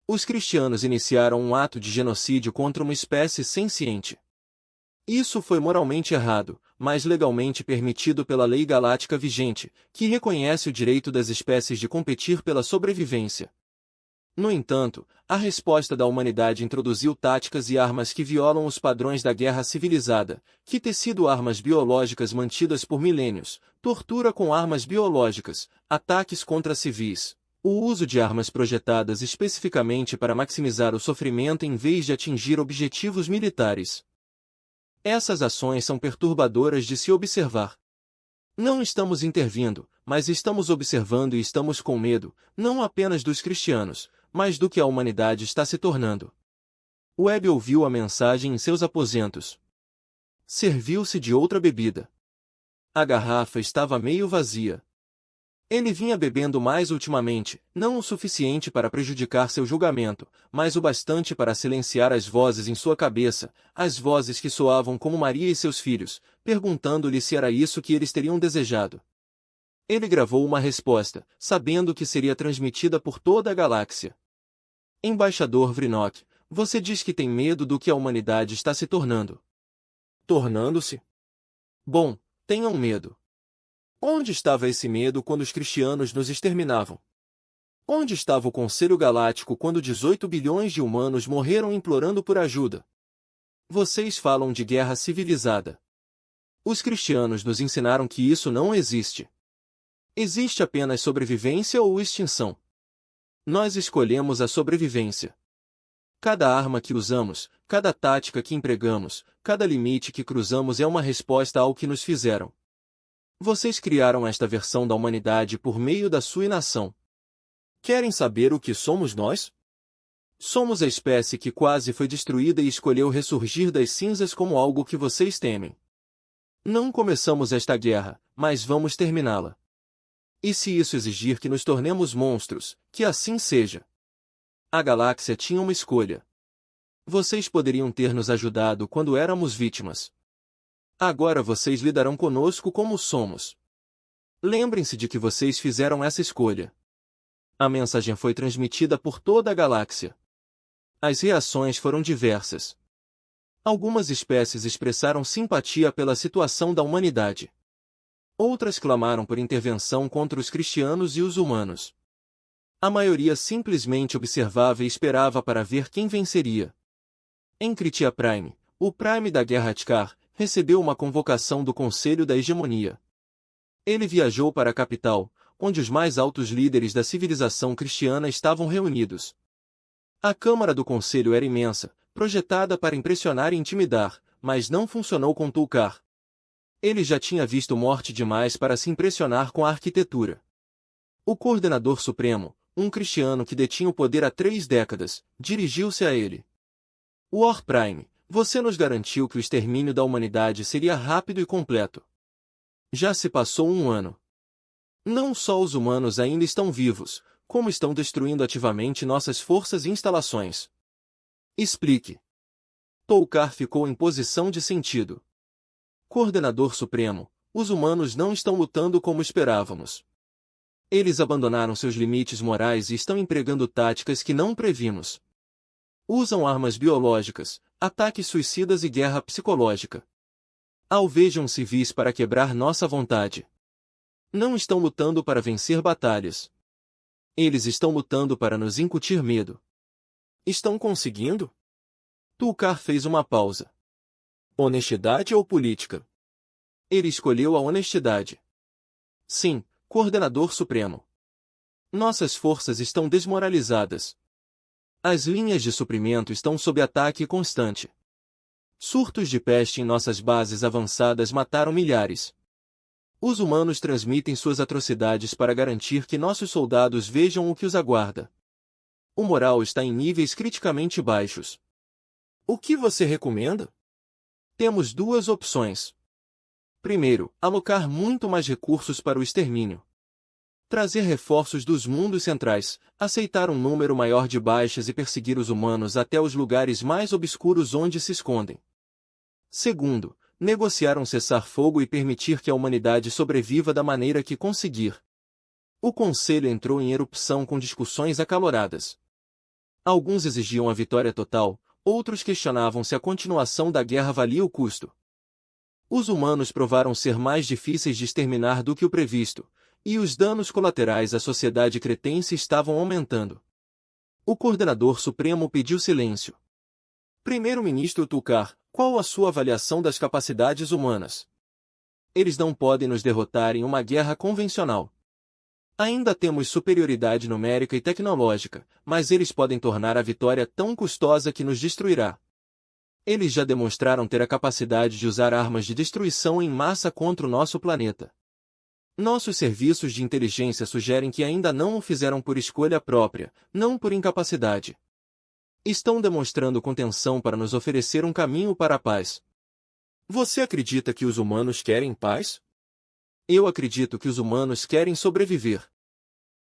Os cristianos iniciaram um ato de genocídio contra uma espécie senciente. Isso foi moralmente errado, mas legalmente permitido pela lei galáctica vigente, que reconhece o direito das espécies de competir pela sobrevivência. No entanto, a resposta da humanidade introduziu táticas e armas que violam os padrões da guerra civilizada, que tecido armas biológicas mantidas por milênios, tortura com armas biológicas, ataques contra civis, o uso de armas projetadas especificamente para maximizar o sofrimento em vez de atingir objetivos militares. Essas ações são perturbadoras de se observar. Não estamos intervindo, mas estamos observando e estamos com medo, não apenas dos cristianos, mas do que a humanidade está se tornando. Webb ouviu a mensagem em seus aposentos. Serviu-se de outra bebida. A garrafa estava meio vazia. Ele vinha bebendo mais ultimamente, não o suficiente para prejudicar seu julgamento, mas o bastante para silenciar as vozes em sua cabeça, as vozes que soavam como Maria e seus filhos, perguntando-lhe se era isso que eles teriam desejado. Ele gravou uma resposta, sabendo que seria transmitida por toda a galáxia. Embaixador Vrinok, você diz que tem medo do que a humanidade está se tornando. Tornando-se? Bom, tenham medo. Onde estava esse medo quando os cristianos nos exterminavam? Onde estava o Conselho Galáctico quando 18 bilhões de humanos morreram implorando por ajuda? Vocês falam de guerra civilizada. Os cristianos nos ensinaram que isso não existe. Existe apenas sobrevivência ou extinção. Nós escolhemos a sobrevivência. Cada arma que usamos, cada tática que empregamos, cada limite que cruzamos é uma resposta ao que nos fizeram. Vocês criaram esta versão da humanidade por meio da sua inação. Querem saber o que somos nós? Somos a espécie que quase foi destruída e escolheu ressurgir das cinzas como algo que vocês temem. Não começamos esta guerra, mas vamos terminá-la. E se isso exigir que nos tornemos monstros, que assim seja. A galáxia tinha uma escolha. Vocês poderiam ter nos ajudado quando éramos vítimas. Agora vocês lidarão conosco como somos. Lembrem-se de que vocês fizeram essa escolha. A mensagem foi transmitida por toda a galáxia. As reações foram diversas. Algumas espécies expressaram simpatia pela situação da humanidade. Outras clamaram por intervenção contra os cristianos e os humanos. A maioria simplesmente observava e esperava para ver quem venceria. Em Kritia Prime, o Prime da Guerra Tkar, recebeu uma convocação do Conselho da Hegemonia. Ele viajou para a capital, onde os mais altos líderes da civilização cristiana estavam reunidos. A Câmara do Conselho era imensa, projetada para impressionar e intimidar, mas não funcionou com Tulkar. Ele já tinha visto morte demais para se impressionar com a arquitetura. O Coordenador Supremo, um cristiano que detinha o poder há 3 décadas, dirigiu-se a ele. War Prime, você nos garantiu que o extermínio da humanidade seria rápido e completo. Já se passou 1 ano. Não só os humanos ainda estão vivos, como estão destruindo ativamente nossas forças e instalações. Explique. Tulkar ficou em posição de sentido. Coordenador Supremo, os humanos não estão lutando como esperávamos. Eles abandonaram seus limites morais e estão empregando táticas que não previmos. Usam armas biológicas, ataques suicidas e guerra psicológica. Alvejam civis para quebrar nossa vontade. Não estão lutando para vencer batalhas. Eles estão lutando para nos incutir medo. Estão conseguindo? Tulkar fez uma pausa. Honestidade ou política? Ele escolheu a honestidade. Sim, Coordenador Supremo. Nossas forças estão desmoralizadas. As linhas de suprimento estão sob ataque constante. Surtos de peste em nossas bases avançadas mataram milhares. Os humanos transmitem suas atrocidades para garantir que nossos soldados vejam o que os aguarda. O moral está em níveis criticamente baixos. O que você recomenda? Temos 2 opções. Primeiro, alocar muito mais recursos para o extermínio. Trazer reforços dos mundos centrais, aceitar um número maior de baixas e perseguir os humanos até os lugares mais obscuros onde se escondem. Segundo, negociar um cessar-fogo e permitir que a humanidade sobreviva da maneira que conseguir. O Conselho entrou em erupção com discussões acaloradas. Alguns exigiam a vitória total, outros questionavam se a continuação da guerra valia o custo. Os humanos provaram ser mais difíceis de exterminar do que o previsto, e os danos colaterais à sociedade cretense estavam aumentando. O Coordenador Supremo pediu silêncio. Primeiro-Ministro Tulkar, qual a sua avaliação das capacidades humanas? Eles não podem nos derrotar em uma guerra convencional. Ainda temos superioridade numérica e tecnológica, mas eles podem tornar a vitória tão custosa que nos destruirá. Eles já demonstraram ter a capacidade de usar armas de destruição em massa contra o nosso planeta. Nossos serviços de inteligência sugerem que ainda não o fizeram por escolha própria, não por incapacidade. Estão demonstrando contenção para nos oferecer um caminho para a paz. Você acredita que os humanos querem paz? Eu acredito que os humanos querem sobreviver.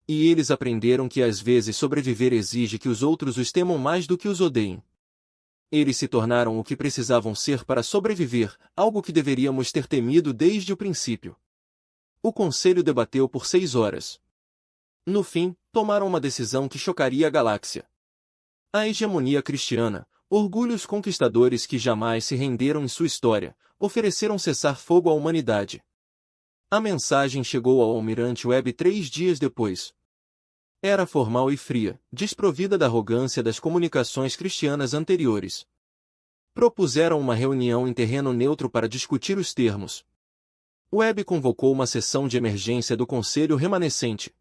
E eles aprenderam que às vezes sobreviver exige que os outros os temam mais do que os odeiem. Eles se tornaram o que precisavam ser para sobreviver, algo que deveríamos ter temido desde o princípio. O conselho debateu por 6 horas. No fim, tomaram uma decisão que chocaria a galáxia. A hegemonia cristiana, orgulhos conquistadores que jamais se renderam em sua história, ofereceram cessar-fogo à humanidade. A mensagem chegou ao almirante Webb 3 dias depois. Era formal e fria, desprovida da arrogância das comunicações cristianas anteriores. Propuseram uma reunião em terreno neutro para discutir os termos. Webb convocou uma sessão de emergência do conselho remanescente.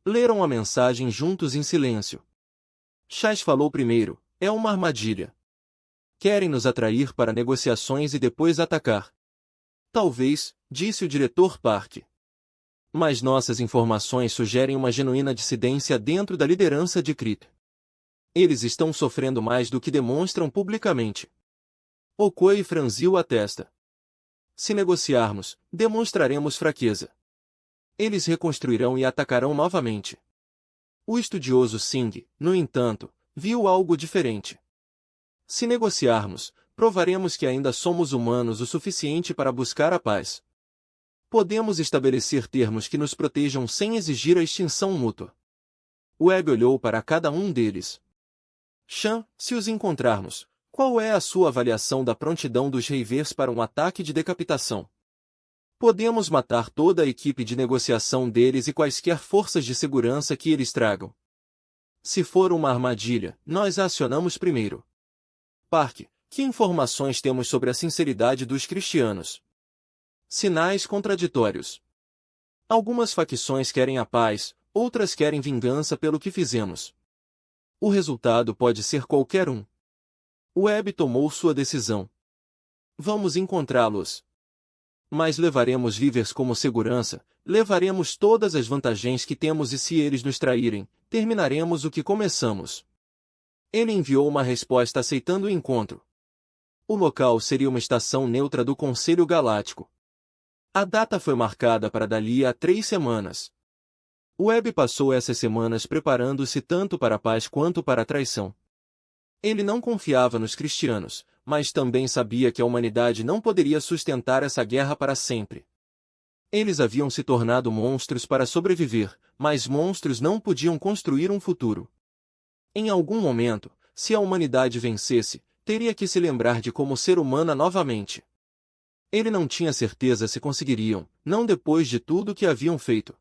Leram a mensagem juntos em silêncio. Chais falou primeiro: é uma armadilha. Querem nos atrair para negociações e depois atacar. Talvez, disse o diretor Park. Mas nossas informações sugerem uma genuína dissidência dentro da liderança de Kree. Eles estão sofrendo mais do que demonstram publicamente. Okoye franziu a testa. Se negociarmos, demonstraremos fraqueza. Eles reconstruirão e atacarão novamente. O estudioso Singh, no entanto, viu algo diferente. Se negociarmos, provaremos que ainda somos humanos o suficiente para buscar a paz. Podemos estabelecer termos que nos protejam sem exigir a extinção mútua. Webb olhou para cada um deles. Chan, se os encontrarmos, qual é a sua avaliação da prontidão dos Reivers para um ataque de decapitação? Podemos matar toda a equipe de negociação deles e quaisquer forças de segurança que eles tragam. Se for uma armadilha, nós a acionamos primeiro. Park, que informações temos sobre a sinceridade dos cristianos? Sinais contraditórios. Algumas facções querem a paz, outras querem vingança pelo que fizemos. O resultado pode ser qualquer um. Webb tomou sua decisão. Vamos encontrá-los. Mas levaremos Reivers como segurança, levaremos todas as vantagens que temos e se eles nos traírem, terminaremos o que começamos. Ele enviou uma resposta aceitando o encontro. O local seria uma estação neutra do Conselho Galáctico. A data foi marcada para dali a 3 semanas. Webb passou essas semanas preparando-se tanto para a paz quanto para a traição. Ele não confiava nos cristianos, mas também sabia que a humanidade não poderia sustentar essa guerra para sempre. Eles haviam se tornado monstros para sobreviver, mas monstros não podiam construir um futuro. Em algum momento, se a humanidade vencesse, teria que se lembrar de como ser humana novamente. Ele não tinha certeza se conseguiriam, não depois de tudo que haviam feito.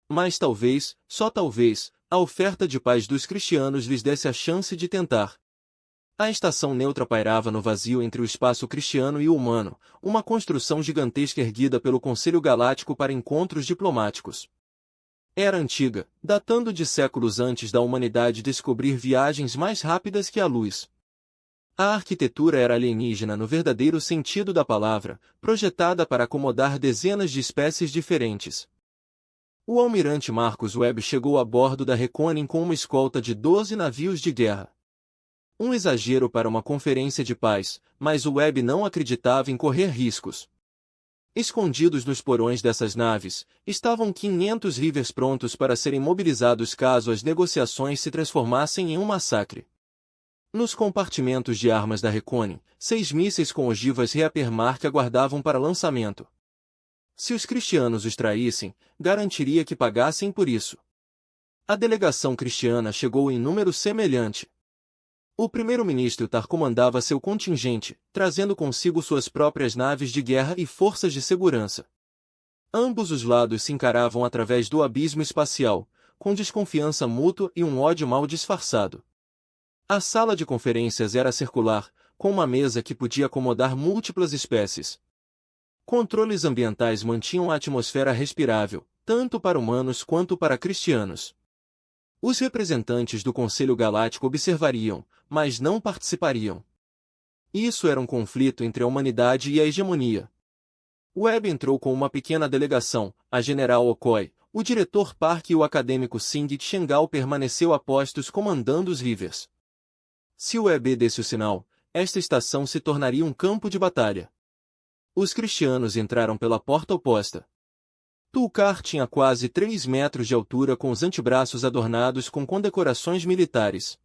Mas talvez, só talvez, a oferta de paz dos cristianos lhes desse a chance de tentar. A estação neutra pairava no vazio entre o espaço cristiano e o humano, uma construção gigantesca erguida pelo Conselho Galáctico para encontros diplomáticos. Era antiga, datando de séculos antes da humanidade descobrir viagens mais rápidas que a luz. A arquitetura era alienígena no verdadeiro sentido da palavra, projetada para acomodar dezenas de espécies diferentes. O almirante Marcus Webb chegou a bordo da Reconin com uma escolta de 12 navios de guerra. Um exagero para uma conferência de paz, mas o Webb não acreditava em correr riscos. Escondidos nos porões dessas naves, estavam 500 Reivers prontos para serem mobilizados caso as negociações se transformassem em um massacre. Nos compartimentos de armas da Reconin, 6 mísseis com ogivas Reaper-Mark aguardavam para lançamento. Se os cristianos os traíssem, garantiria que pagassem por isso. A delegação cristiana chegou em número semelhante. O primeiro-ministro Tar comandava seu contingente, trazendo consigo suas próprias naves de guerra e forças de segurança. Ambos os lados se encaravam através do abismo espacial, com desconfiança mútua e um ódio mal disfarçado. A sala de conferências era circular, com uma mesa que podia acomodar múltiplas espécies. Controles ambientais mantinham a atmosfera respirável, tanto para humanos quanto para cristianos. Os representantes do Conselho Galáctico observariam, mas não participariam. Isso era um conflito entre a humanidade e a hegemonia. Webb entrou com uma pequena delegação, a General Okoye, o diretor Park e o acadêmico Singh Chengal permaneceu a postos comandando os Rivers. Se o Webb desse o sinal, esta estação se tornaria um campo de batalha. Os cristianos entraram pela porta oposta. Tulkar tinha quase 3 metros de altura com os antebraços adornados com condecorações militares.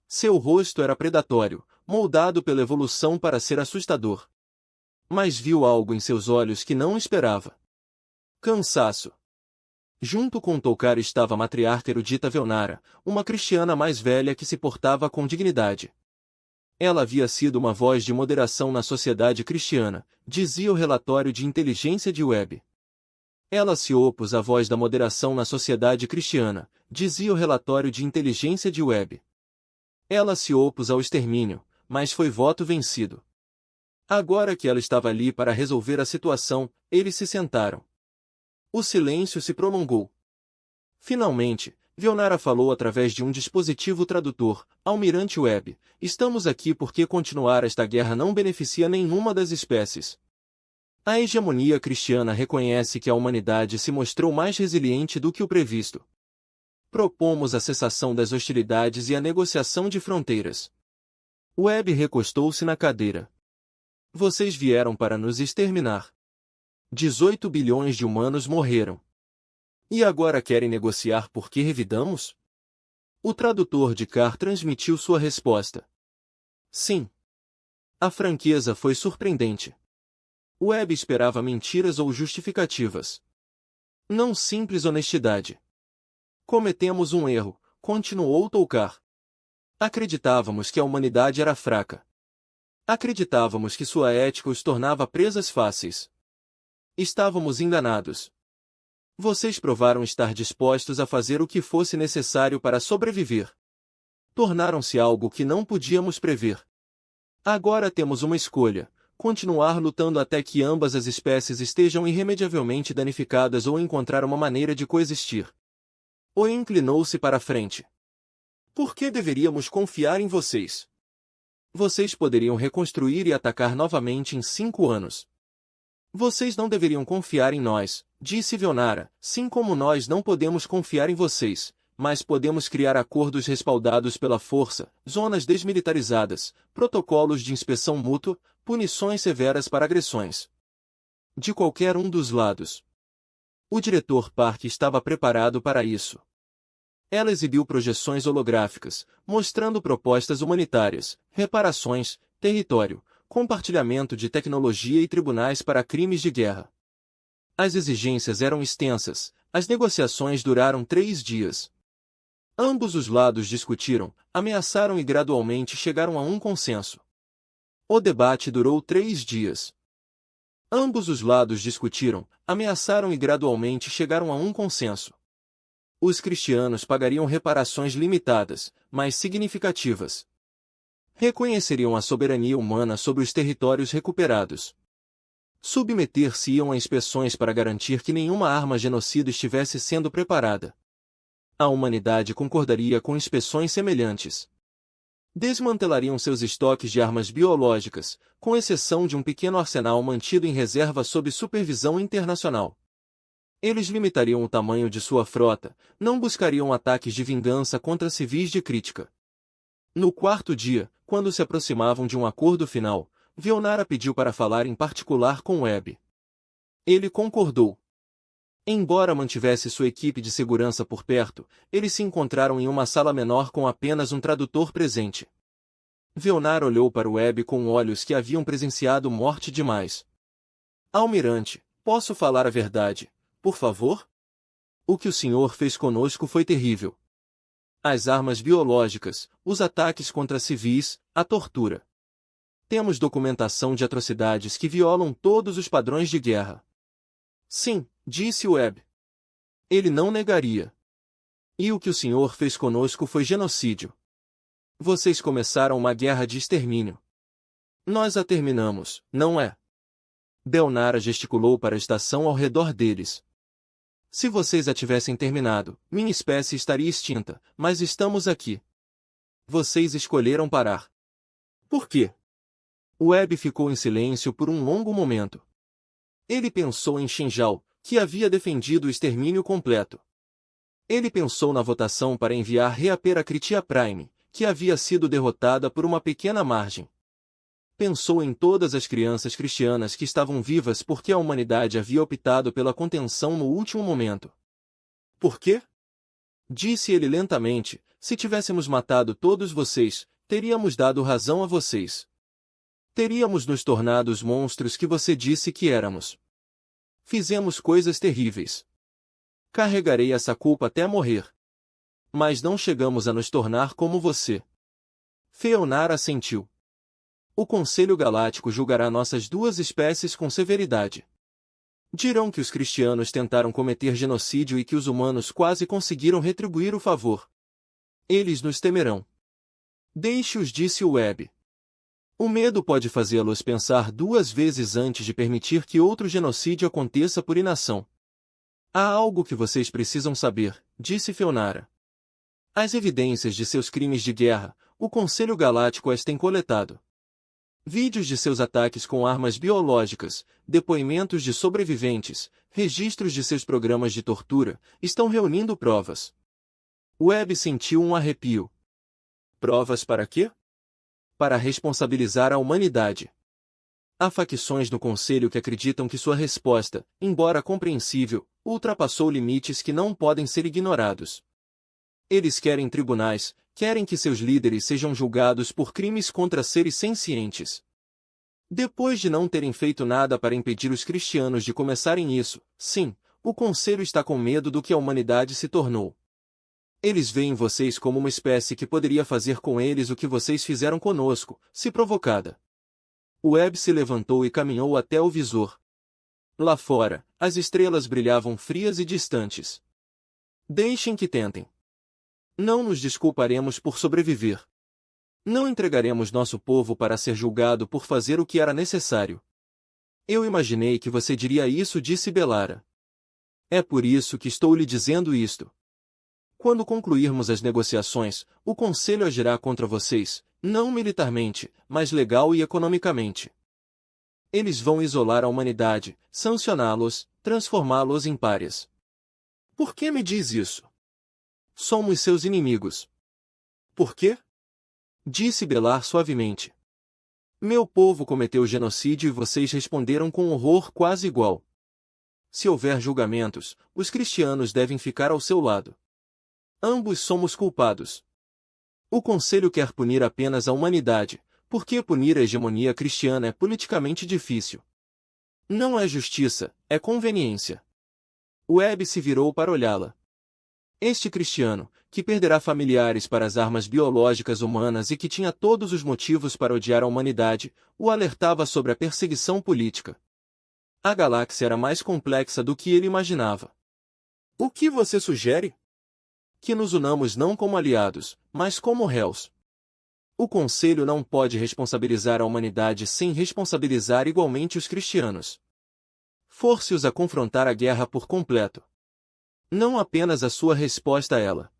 Seu rosto era predatório, moldado pela evolução para ser assustador. Mas viu algo em seus olhos que não esperava. Cansaço. Junto com Tulkar estava a matriarca erudita Velnara, uma cristiana mais velha que se portava com dignidade. Ela havia sido uma voz de moderação na sociedade cristiana, dizia o relatório de inteligência de Webb. Ela se opôs à voz da moderação na sociedade cristiana, dizia o relatório de inteligência de Webb. Ela se opôs ao extermínio, mas foi voto vencido. Agora que ela estava ali para resolver a situação, eles se sentaram. O silêncio se prolongou. Finalmente, Velnara falou através de um dispositivo tradutor: Almirante Webb, estamos aqui porque continuar esta guerra não beneficia nenhuma das espécies. A hegemonia cristiana reconhece que a humanidade se mostrou mais resiliente do que o previsto. Propomos a cessação das hostilidades e a negociação de fronteiras. Webb recostou-se na cadeira. Vocês vieram para nos exterminar. 18 bilhões de humanos morreram. E agora querem negociar porque revidamos? O tradutor de Carr transmitiu sua resposta. Sim. A franqueza foi surpreendente. Webb esperava mentiras ou justificativas. Não simples honestidade. Cometemos um erro, continuou Tulkar. Acreditávamos que a humanidade era fraca. Acreditávamos que sua ética os tornava presas fáceis. Estávamos enganados. Vocês provaram estar dispostos a fazer o que fosse necessário para sobreviver. Tornaram-se algo que não podíamos prever. Agora temos uma escolha: continuar lutando até que ambas as espécies estejam irremediavelmente danificadas ou encontrar uma maneira de coexistir. Ou inclinou-se para a frente. Por que deveríamos confiar em vocês? Vocês poderiam reconstruir e atacar novamente em 5 anos. Vocês não deveriam confiar em nós, disse Velnara, sim como nós não podemos confiar em vocês, mas podemos criar acordos respaldados pela força, zonas desmilitarizadas, protocolos de inspeção mútua, punições severas para agressões. De qualquer um dos lados. O diretor Park estava preparado para isso. Ela exibiu projeções holográficas, mostrando propostas humanitárias, reparações, território, compartilhamento de tecnologia e tribunais para crimes de guerra. As exigências eram extensas, as negociações duraram 3 dias. Ambos os lados discutiram, ameaçaram e gradualmente chegaram a um consenso. O debate durou 3 dias. Ambos os lados discutiram, ameaçaram e gradualmente chegaram a um consenso. Os cristianos pagariam reparações limitadas, mas significativas. Reconheceriam a soberania humana sobre os territórios recuperados. Submeter-se-iam a inspeções para garantir que nenhuma arma genocida estivesse sendo preparada. A humanidade concordaria com inspeções semelhantes. Desmantelariam seus estoques de armas biológicas, com exceção de um pequeno arsenal mantido em reserva sob supervisão internacional. Eles limitariam o tamanho de sua frota, não buscariam ataques de vingança contra civis de crítica. No 4º dia, quando se aproximavam de um acordo final, Velnara pediu para falar em particular com Webb. Ele concordou. Embora mantivesse sua equipe de segurança por perto, eles se encontraram em uma sala menor com apenas um tradutor presente. Velnara olhou para Webb com olhos que haviam presenciado morte demais. Almirante, posso falar a verdade, por favor? O que o senhor fez conosco foi terrível. As armas biológicas, os ataques contra civis, a tortura. Temos documentação de atrocidades que violam todos os padrões de guerra. Sim, disse Webb. Ele não negaria. E o que o senhor fez conosco foi genocídio. Vocês começaram uma guerra de extermínio. Nós a terminamos, não é? Velnara gesticulou para a estação ao redor deles. Se vocês a tivessem terminado, minha espécie estaria extinta, mas estamos aqui. Vocês escolheram parar. Por quê? Webb ficou em silêncio por um longo momento. Ele pensou em Xinjiao, que havia defendido o extermínio completo. Ele pensou na votação para enviar reaper a Kritia Prime, que havia sido derrotada por uma pequena margem. Pensou em todas as crianças cristianas que estavam vivas porque a humanidade havia optado pela contenção no último momento. Por quê? Disse ele lentamente, se tivéssemos matado todos vocês, teríamos dado razão a vocês. Teríamos nos tornado os monstros que você disse que éramos. Fizemos coisas terríveis. Carregarei essa culpa até morrer. Mas não chegamos a nos tornar como você. Feonar assentiu. O Conselho Galáctico julgará nossas duas espécies com severidade. Dirão que os cristianos tentaram cometer genocídio e que os humanos quase conseguiram retribuir o favor. Eles nos temerão. Deixe-os, disse o Webb. O medo pode fazê-los pensar duas vezes antes de permitir que outro genocídio aconteça por inação. Há algo que vocês precisam saber, disse Feonara. As evidências de seus crimes de guerra, o Conselho Galáctico as tem coletado. Vídeos de seus ataques com armas biológicas, depoimentos de sobreviventes, registros de seus programas de tortura, estão reunindo provas. Webb sentiu um arrepio. Provas para quê? Para responsabilizar a humanidade. Há facções no Conselho que acreditam que sua resposta, embora compreensível, ultrapassou limites que não podem ser ignorados. Eles querem tribunais, querem que seus líderes sejam julgados por crimes contra seres sencientes. Depois de não terem feito nada para impedir os cristianos de começarem isso, sim, o Conselho está com medo do que a humanidade se tornou. Eles veem vocês como uma espécie que poderia fazer com eles o que vocês fizeram conosco, se provocada. O Webb se levantou e caminhou até o visor. Lá fora, as estrelas brilhavam frias e distantes. Deixem que tentem. Não nos desculparemos por sobreviver. Não entregaremos nosso povo para ser julgado por fazer o que era necessário. Eu imaginei que você diria isso, disse Belara. É por isso que estou lhe dizendo isto. Quando concluirmos as negociações, o Conselho agirá contra vocês, não militarmente, mas legal e economicamente. Eles vão isolar a humanidade, sancioná-los, transformá-los em párias. Por que me diz isso? Somos seus inimigos. Por quê? Disse Belar suavemente. Meu povo cometeu genocídio e vocês responderam com horror quase igual. Se houver julgamentos, os cristianos devem ficar ao seu lado. Ambos somos culpados. O Conselho quer punir apenas a humanidade, porque punir a hegemonia cristiana é politicamente difícil. Não é justiça, é conveniência. Webb se virou para olhá-la. Este cristiano, que perderá familiares para as armas biológicas humanas e que tinha todos os motivos para odiar a humanidade, o alertava sobre a perseguição política. A galáxia era mais complexa do que ele imaginava. O que você sugere? Que nos unamos não como aliados, mas como réus. O Conselho não pode responsabilizar a humanidade sem responsabilizar igualmente os cristianos. Force-os a confrontar a guerra por completo. Não apenas a sua resposta a ela.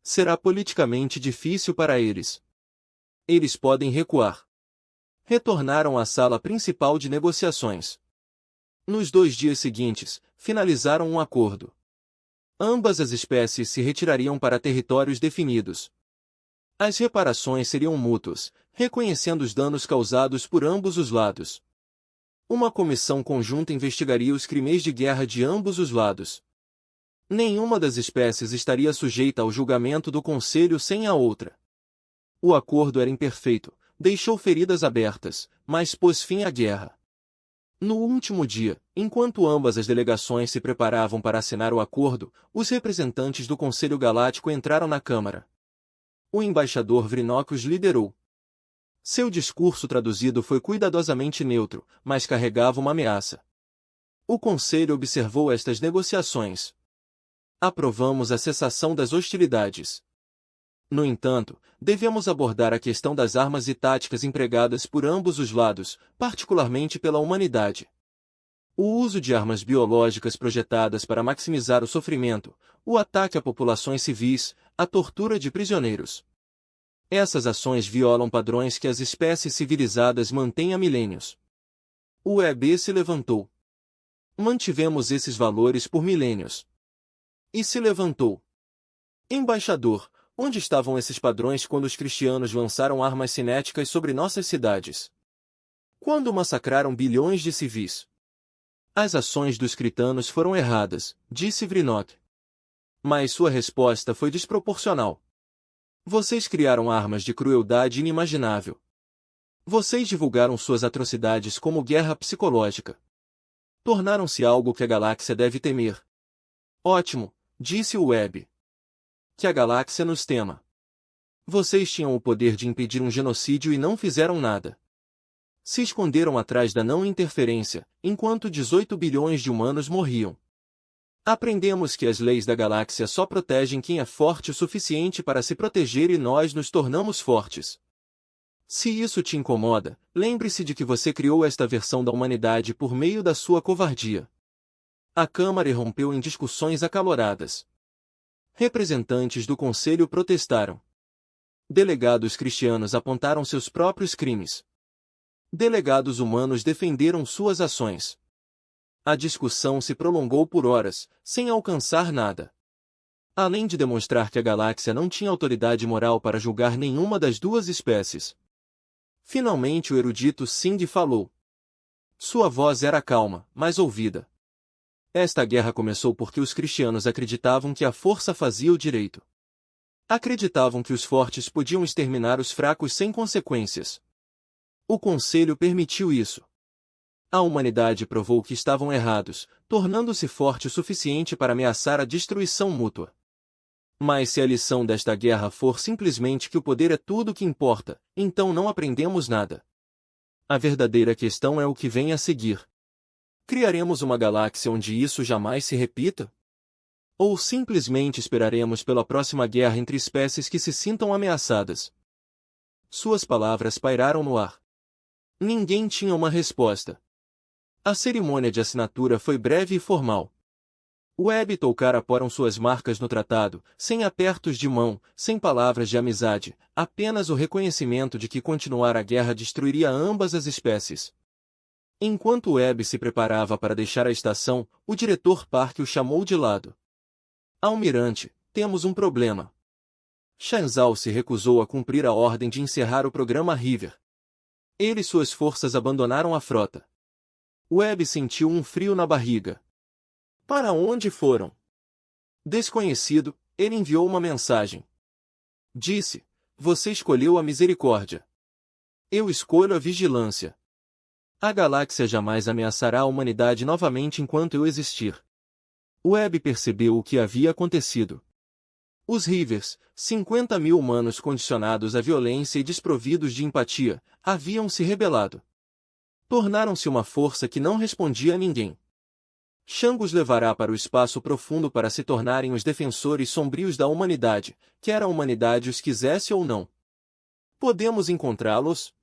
Será politicamente difícil para eles. Eles podem recuar. Retornaram à sala principal de negociações. Nos 2 dias seguintes, finalizaram um acordo. Ambas as espécies se retirariam para territórios definidos. As reparações seriam mútuas, reconhecendo os danos causados por ambos os lados. Uma comissão conjunta investigaria os crimes de guerra de ambos os lados. Nenhuma das espécies estaria sujeita ao julgamento do Conselho sem a outra. O acordo era imperfeito, deixou feridas abertas, mas pôs fim à guerra. No último dia, enquanto ambas as delegações se preparavam para assinar o acordo, os representantes do Conselho Galáctico entraram na Câmara. O embaixador Vrinok os liderou. Seu discurso traduzido foi cuidadosamente neutro, mas carregava uma ameaça. O Conselho observou estas negociações. Aprovamos a cessação das hostilidades. No entanto, devemos abordar a questão das armas e táticas empregadas por ambos os lados, particularmente pela humanidade. O uso de armas biológicas projetadas para maximizar o sofrimento, o ataque a populações civis, a tortura de prisioneiros. Essas ações violam padrões que as espécies civilizadas mantêm há milênios. O EB se levantou. Mantivemos esses valores por milênios. E se levantou. Embaixador, onde estavam esses padrões quando os cristianos lançaram armas cinéticas sobre nossas cidades? Quando massacraram bilhões de civis? As ações dos critanos foram erradas, disse Vrinot. Mas sua resposta foi desproporcional. Vocês criaram armas de crueldade inimaginável. Vocês divulgaram suas atrocidades como guerra psicológica. Tornaram-se algo que a galáxia deve temer. Ótimo, disse o Webb. Que a galáxia nos tema. Vocês tinham o poder de impedir um genocídio e não fizeram nada. Se esconderam atrás da não interferência, enquanto 18 bilhões de humanos morriam. Aprendemos que as leis da galáxia só protegem quem é forte o suficiente para se proteger e nós nos tornamos fortes. Se isso te incomoda, lembre-se de que você criou esta versão da humanidade por meio da sua covardia. A Câmara irrompeu em discussões acaloradas. Representantes do Conselho protestaram. Delegados cristianos apontaram seus próprios crimes. Delegados humanos defenderam suas ações. A discussão se prolongou por horas, sem alcançar nada. Além de demonstrar que a galáxia não tinha autoridade moral para julgar nenhuma das duas espécies. Finalmente o erudito Cindy falou. Sua voz era calma, mas ouvida. Esta guerra começou porque os cristianos acreditavam que a força fazia o direito. Acreditavam que os fortes podiam exterminar os fracos sem consequências. O Conselho permitiu isso. A humanidade provou que estavam errados, tornando-se forte o suficiente para ameaçar a destruição mútua. Mas se a lição desta guerra for simplesmente que o poder é tudo o que importa, então não aprendemos nada. A verdadeira questão é o que vem a seguir. Criaremos uma galáxia onde isso jamais se repita? Ou simplesmente esperaremos pela próxima guerra entre espécies que se sintam ameaçadas? Suas palavras pairaram no ar. Ninguém tinha uma resposta. A cerimônia de assinatura foi breve e formal. Webb e Tolkara poram suas marcas no tratado, sem apertos de mão, sem palavras de amizade, apenas o reconhecimento de que continuar a guerra destruiria ambas as espécies. Enquanto Webb se preparava para deixar a estação, o diretor Park o chamou de lado. Almirante, temos um problema. Shanzal se recusou a cumprir a ordem de encerrar o programa River. Ele e suas forças abandonaram a frota. Webb sentiu um frio na barriga. Para onde foram? Desconhecido, ele enviou uma mensagem. Disse, você escolheu a misericórdia. Eu escolho a vigilância. A galáxia jamais ameaçará a humanidade novamente enquanto eu existir. Webb percebeu o que havia acontecido. Os Rivers, 50.000 humanos condicionados à violência e desprovidos de empatia, haviam se rebelado. Tornaram-se uma força que não respondia a ninguém. Shang os levará para o espaço profundo para se tornarem os defensores sombrios da humanidade, quer a humanidade os quisesse ou não. Podemos encontrá-los?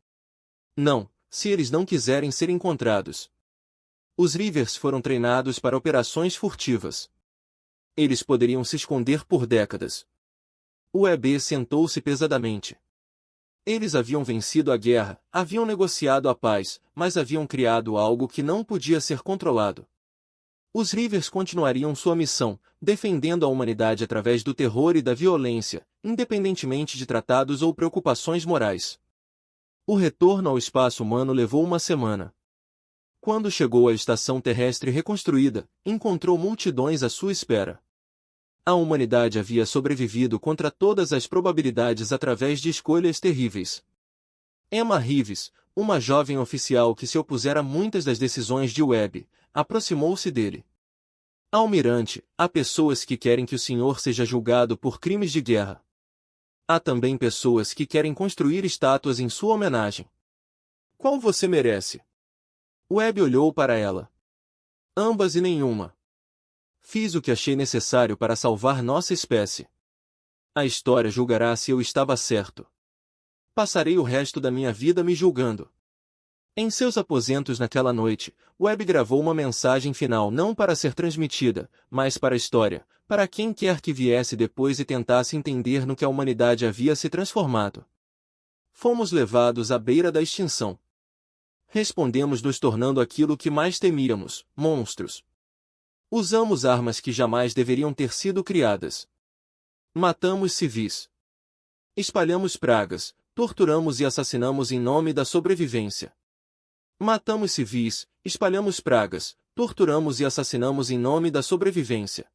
Não, se eles não quiserem ser encontrados. Os Rivers foram treinados para operações furtivas. Eles poderiam se esconder por décadas. O EB sentou-se pesadamente. Eles haviam vencido a guerra, haviam negociado a paz, mas haviam criado algo que não podia ser controlado. Os Rivers continuariam sua missão, defendendo a humanidade através do terror e da violência, independentemente de tratados ou preocupações morais. O retorno ao espaço humano levou uma semana. Quando chegou à estação terrestre reconstruída, encontrou multidões à sua espera. A humanidade havia sobrevivido contra todas as probabilidades através de escolhas terríveis. Emma Reeves, uma jovem oficial que se opusera a muitas das decisões de Webb, aproximou-se dele. Almirante, há pessoas que querem que o senhor seja julgado por crimes de guerra. Há também pessoas que querem construir estátuas em sua homenagem. Qual você merece? Webb olhou para ela. Ambas e nenhuma. Fiz o que achei necessário para salvar nossa espécie. A história julgará se eu estava certo. Passarei o resto da minha vida me julgando. Em seus aposentos naquela noite, Webb gravou uma mensagem final não para ser transmitida, mas para a história, para quem quer que viesse depois e tentasse entender no que a humanidade havia se transformado. Fomos levados à beira da extinção. Respondemos nos tornando aquilo que mais temíamos, monstros. Usamos armas que jamais deveriam ter sido criadas. Matamos civis. Espalhamos pragas, torturamos e assassinamos em nome da sobrevivência. Matamos civis, espalhamos pragas, torturamos e assassinamos em nome da sobrevivência.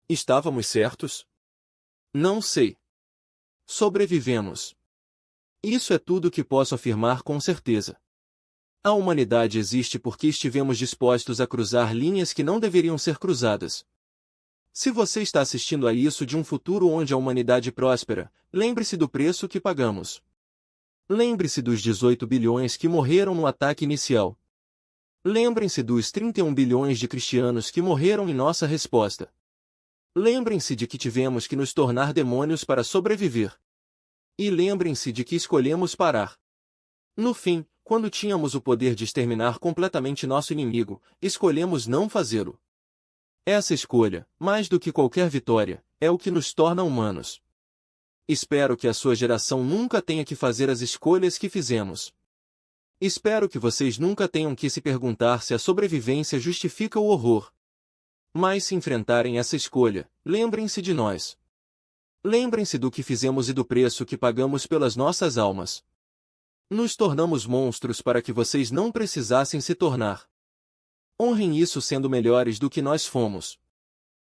Estávamos certos? Não sei. Sobrevivemos. Isso é tudo que posso afirmar com certeza. A humanidade existe porque estivemos dispostos a cruzar linhas que não deveriam ser cruzadas. Se você está assistindo a isso de um futuro onde a humanidade próspera, lembre-se do preço que pagamos. Lembre-se dos 18 bilhões que morreram no ataque inicial. Lembrem-se dos 31 bilhões de cristianos que morreram em nossa resposta. Lembrem-se de que tivemos que nos tornar demônios para sobreviver. E lembrem-se de que escolhemos parar. No fim, quando tínhamos o poder de exterminar completamente nosso inimigo, escolhemos não fazê-lo. Essa escolha, mais do que qualquer vitória, é o que nos torna humanos. Espero que a sua geração nunca tenha que fazer as escolhas que fizemos. Espero que vocês nunca tenham que se perguntar se a sobrevivência justifica o horror. Mas se enfrentarem essa escolha, lembrem-se de nós. Lembrem-se do que fizemos e do preço que pagamos pelas nossas almas. Nos tornamos monstros para que vocês não precisassem se tornar. Honrem isso sendo melhores do que nós fomos.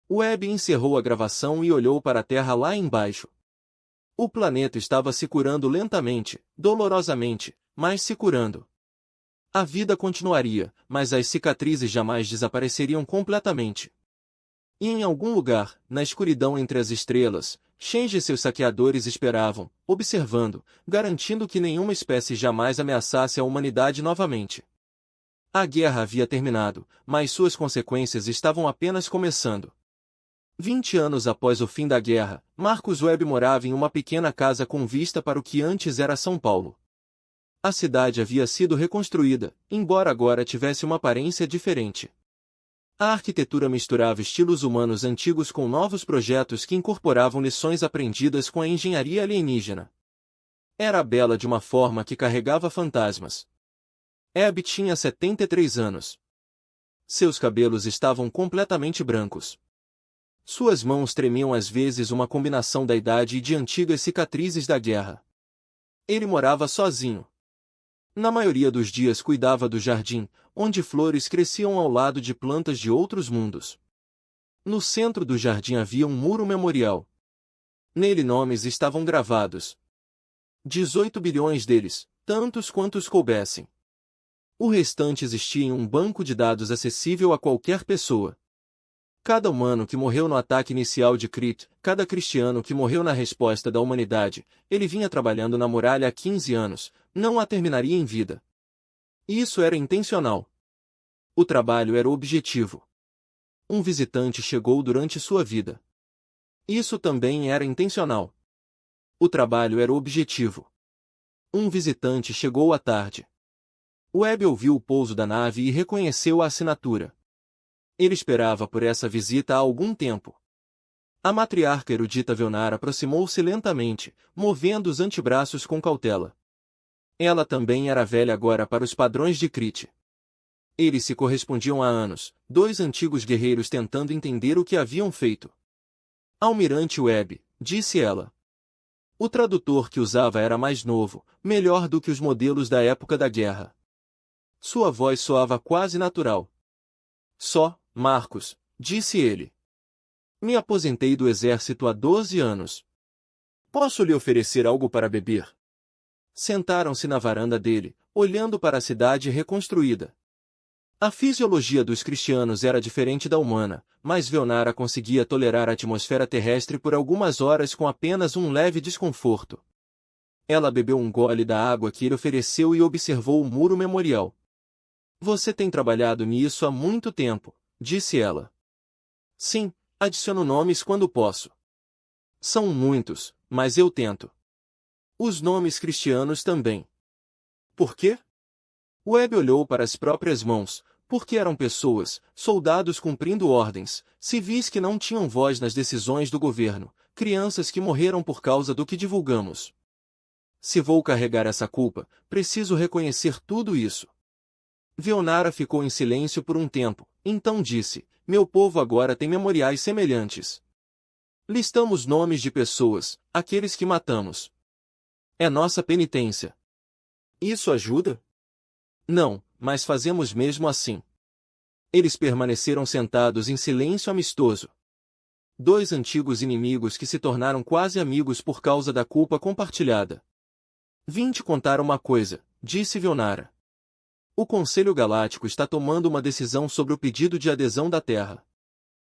Webb encerrou a gravação e olhou para a Terra lá embaixo. O planeta estava se curando lentamente, dolorosamente, mas se curando. A vida continuaria, mas as cicatrizes jamais desapareceriam completamente. E em algum lugar, na escuridão entre as estrelas, Shenji e seus saqueadores esperavam, observando, garantindo que nenhuma espécie jamais ameaçasse a humanidade novamente. A guerra havia terminado, mas suas consequências estavam apenas começando. 20 anos após o fim da guerra, Marcus Webb morava em uma pequena casa com vista para o que antes era São Paulo. A cidade havia sido reconstruída, embora agora tivesse uma aparência diferente. A arquitetura misturava estilos humanos antigos com novos projetos que incorporavam lições aprendidas com a engenharia alienígena. Era bela de uma forma que carregava fantasmas. Abby tinha 73 anos. Seus cabelos estavam completamente brancos. Suas mãos tremiam às vezes, uma combinação da idade e de antigas cicatrizes da guerra. Ele morava sozinho. Na maioria dos dias cuidava do jardim, onde flores cresciam ao lado de plantas de outros mundos. No centro do jardim havia um muro memorial. Nele nomes estavam gravados. 18 bilhões deles, tantos quantos coubessem. O restante existia em um banco de dados acessível a qualquer pessoa. Cada humano que morreu no ataque inicial de Crit, cada cristiano que morreu na resposta da humanidade, ele vinha trabalhando na muralha há 15 anos, não a terminaria em vida. Isso era intencional. O trabalho era o objetivo. Um visitante chegou durante sua vida. Isso também era intencional. O trabalho era o objetivo. Um visitante chegou à tarde. Webb ouviu o pouso da nave e reconheceu a assinatura. Ele esperava por essa visita há algum tempo. A matriarca erudita Velnar aproximou-se lentamente, movendo os antebraços com cautela. Ela também era velha agora para os padrões de Crit. Eles se correspondiam há anos, dois antigos guerreiros tentando entender o que haviam feito. Almirante Webb, disse ela. O tradutor que usava era mais novo, melhor do que os modelos da época da guerra. Sua voz soava quase natural. Só, Marcos, disse ele. Me aposentei do exército há 12 anos. Posso lhe oferecer algo para beber? Sentaram-se na varanda dele, olhando para a cidade reconstruída. A fisiologia dos cristianos era diferente da humana, mas Velnara conseguia tolerar a atmosfera terrestre por algumas horas com apenas um leve desconforto. Ela bebeu um gole da água que ele ofereceu e observou o muro memorial. Você tem trabalhado nisso há muito tempo, disse ela. Sim, adiciono nomes quando posso. São muitos, mas eu tento. Os nomes cristianos também. Por quê? Webb olhou para as próprias mãos, porque eram pessoas, soldados cumprindo ordens, civis que não tinham voz nas decisões do governo, crianças que morreram por causa do que divulgamos. Se vou carregar essa culpa, preciso reconhecer tudo isso. Veonara ficou em silêncio por um tempo, então disse: meu povo agora tem memoriais semelhantes. Listamos nomes de pessoas, aqueles que matamos. É nossa penitência. Isso ajuda? Não, mas fazemos mesmo assim. Eles permaneceram sentados em silêncio amistoso. Dois antigos inimigos que se tornaram quase amigos por causa da culpa compartilhada. Vim te contar uma coisa, disse Veonara. O Conselho Galáctico está tomando uma decisão sobre o pedido de adesão da Terra.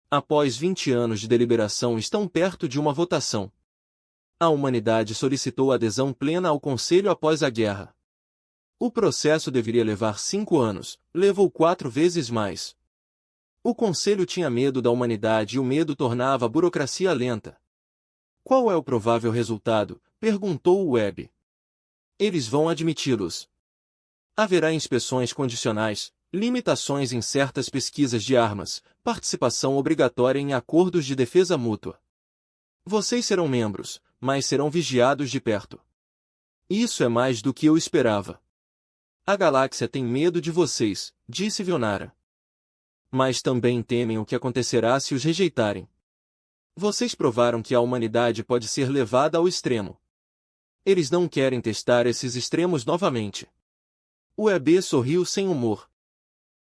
Após 20 anos de deliberação, estão perto de uma votação. A humanidade solicitou adesão plena ao Conselho após a guerra. O processo deveria levar 5 anos, levou 4 vezes mais. O Conselho tinha medo da humanidade e o medo tornava a burocracia lenta. Qual é o provável resultado? Perguntou o Webb. Eles vão admiti-los. Haverá inspeções condicionais, limitações em certas pesquisas de armas, participação obrigatória em acordos de defesa mútua. Vocês serão membros, mas serão vigiados de perto. Isso é mais do que eu esperava. A galáxia tem medo de vocês, disse Veonara. Mas também temem o que acontecerá se os rejeitarem. Vocês provaram que a humanidade pode ser levada ao extremo. Eles não querem testar esses extremos novamente. O EB sorriu sem humor.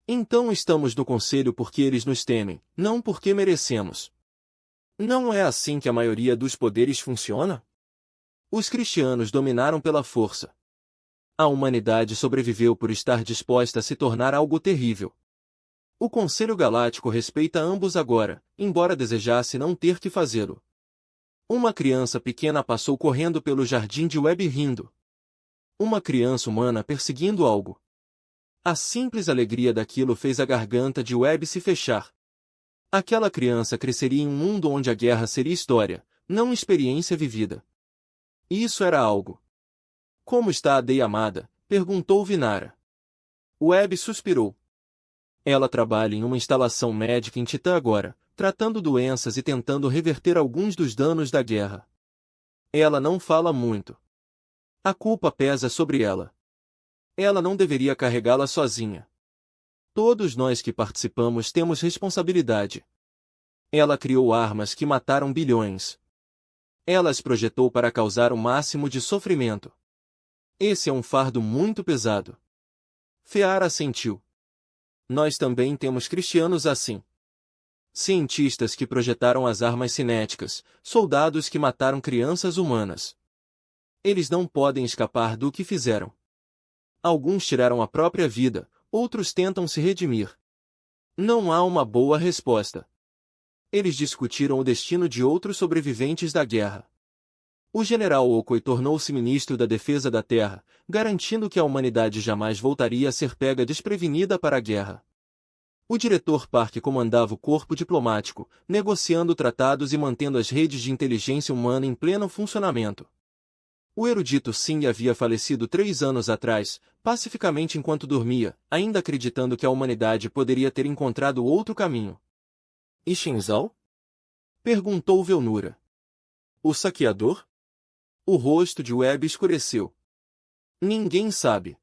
Então estamos no conselho porque eles nos temem, não porque merecemos. Não é assim que a maioria dos poderes funciona? Os cristianos dominaram pela força. A humanidade sobreviveu por estar disposta a se tornar algo terrível. O Conselho Galáctico respeita ambos agora, embora desejasse não ter que fazê-lo. Uma criança pequena passou correndo pelo jardim de Webb rindo. Uma criança humana perseguindo algo. A simples alegria daquilo fez a garganta de Webb se fechar. Aquela criança cresceria em um mundo onde a guerra seria história, não experiência vivida. Isso era algo. Como está a Dei amada? Perguntou Vinara. Webb suspirou. Ela trabalha em uma instalação médica em Titã agora, tratando doenças e tentando reverter alguns dos danos da guerra. Ela não fala muito. A culpa pesa sobre ela. Ela não deveria carregá-la sozinha. Todos nós que participamos temos responsabilidade. Ela criou armas que mataram bilhões. Ela as projetou para causar o máximo de sofrimento. Esse é um fardo muito pesado. Feara assentiu. Nós também temos cristianos assim. Cientistas que projetaram as armas cinéticas, soldados que mataram crianças humanas. Eles não podem escapar do que fizeram. Alguns tiraram a própria vida, outros tentam se redimir. Não há uma boa resposta. Eles discutiram o destino de outros sobreviventes da guerra. O general Okoi tornou-se ministro da Defesa da Terra, garantindo que a humanidade jamais voltaria a ser pega desprevenida para a guerra. O diretor Park comandava o corpo diplomático, negociando tratados e mantendo as redes de inteligência humana em pleno funcionamento. O erudito Singh havia falecido 3 anos atrás, pacificamente enquanto dormia, ainda acreditando que a humanidade poderia ter encontrado outro caminho. E Shinzal? Perguntou Veonara. O saqueador? O rosto de Webb escureceu. Ninguém sabe.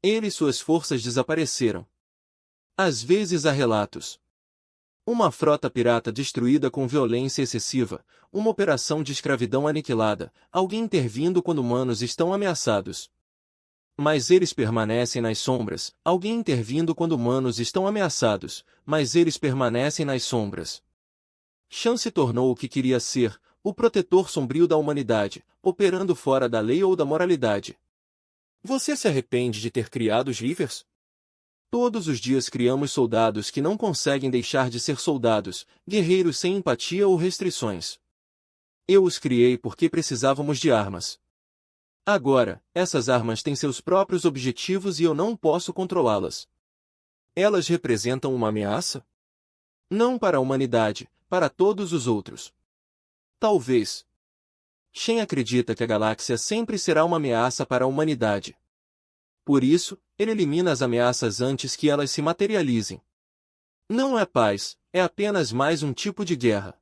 Ele e suas forças desapareceram. Às vezes há relatos. Uma frota pirata destruída com violência excessiva, uma operação de escravidão aniquilada, alguém intervindo quando humanos estão ameaçados. Mas eles permanecem nas sombras, alguém intervindo quando humanos estão ameaçados, mas eles permanecem nas sombras. Shan se tornou o que queria ser, o protetor sombrio da humanidade, operando fora da lei ou da moralidade. Você se arrepende de ter criado os Reavers? Todos os dias criamos soldados que não conseguem deixar de ser soldados, guerreiros sem empatia ou restrições. Eu os criei porque precisávamos de armas. Agora, essas armas têm seus próprios objetivos e eu não posso controlá-las. Elas representam uma ameaça? Não para a humanidade, para todos os outros. Talvez. Shen acredita que a galáxia sempre será uma ameaça para a humanidade. Por isso, ele elimina as ameaças antes que elas se materializem. Não é paz, é apenas mais um tipo de guerra.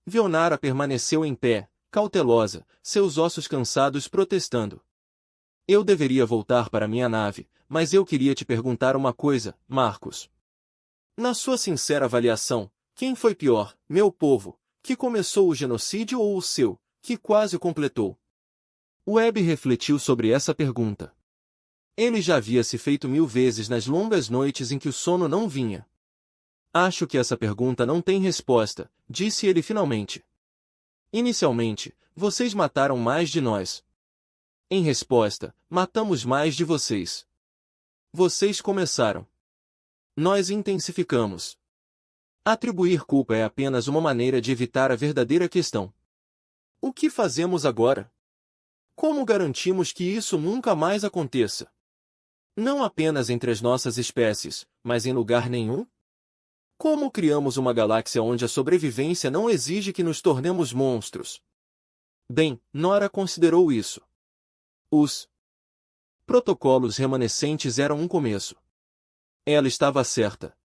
Veonara permaneceu em pé, cautelosa, seus ossos cansados protestando. Eu deveria voltar para minha nave, mas eu queria te perguntar uma coisa, Marcos. Na sua sincera avaliação, quem foi pior, meu povo, que começou o genocídio ou o seu, que quase o completou? Webb refletiu sobre essa pergunta. Ele já havia se feito 1000 vezes nas longas noites em que o sono não vinha. Acho que essa pergunta não tem resposta, disse ele finalmente. Inicialmente, vocês mataram mais de nós. Em resposta, matamos mais de vocês. Vocês começaram. Nós intensificamos. Atribuir culpa é apenas uma maneira de evitar a verdadeira questão. O que fazemos agora? Como garantimos que isso nunca mais aconteça? Não apenas entre as nossas espécies, mas em lugar nenhum? Como criamos uma galáxia onde a sobrevivência não exige que nos tornemos monstros? Bem, Nora considerou isso. Os protocolos remanescentes eram um começo. Ela estava certa.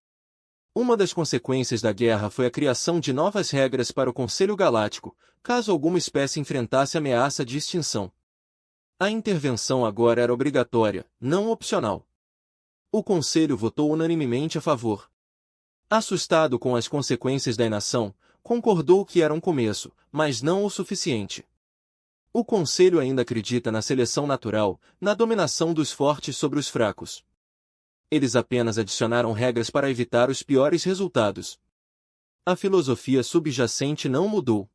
Uma das consequências da guerra foi a criação de novas regras para o Conselho Galáctico, caso alguma espécie enfrentasse ameaça de extinção. A intervenção agora era obrigatória, não opcional. O Conselho votou unanimemente a favor. Assustado com as consequências da inação, concordou que era um começo, mas não o suficiente. O Conselho ainda acredita na seleção natural, na dominação dos fortes sobre os fracos. Eles apenas adicionaram regras para evitar os piores resultados. A filosofia subjacente não mudou.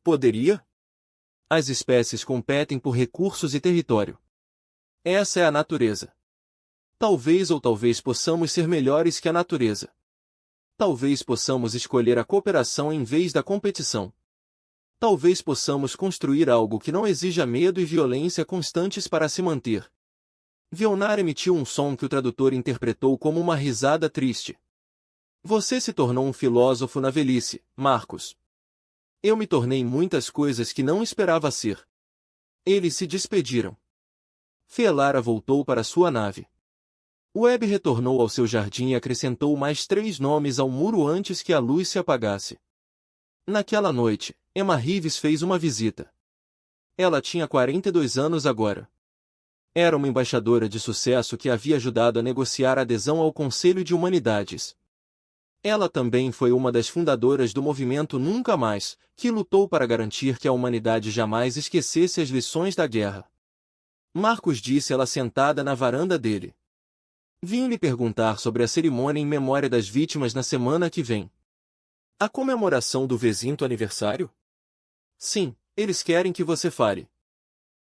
Poderia? As espécies competem por recursos e território. Essa é a natureza. Talvez ou talvez possamos ser melhores que a natureza. Talvez possamos escolher a cooperação em vez da competição. Talvez possamos construir algo que não exija medo e violência constantes para se manter. Vionar emitiu um som que o tradutor interpretou como uma risada triste. Você se tornou um filósofo na velhice, Marcos. Eu me tornei muitas coisas que não esperava ser. Eles se despediram. Felara voltou para sua nave. Webb retornou ao seu jardim e acrescentou mais 3 nomes ao muro antes que a luz se apagasse. Naquela noite, Emma Reeves fez uma visita. Ela tinha 42 anos agora. Era uma embaixadora de sucesso que havia ajudado a negociar a adesão ao Conselho de Humanidades. Ela também foi uma das fundadoras do movimento Nunca Mais, que lutou para garantir que a humanidade jamais esquecesse as lições da guerra. Marcos disse ela sentada na varanda dele. Vim lhe perguntar sobre a cerimônia em memória das vítimas na semana que vem. A comemoração do V5º aniversário? Sim, eles querem que você fale.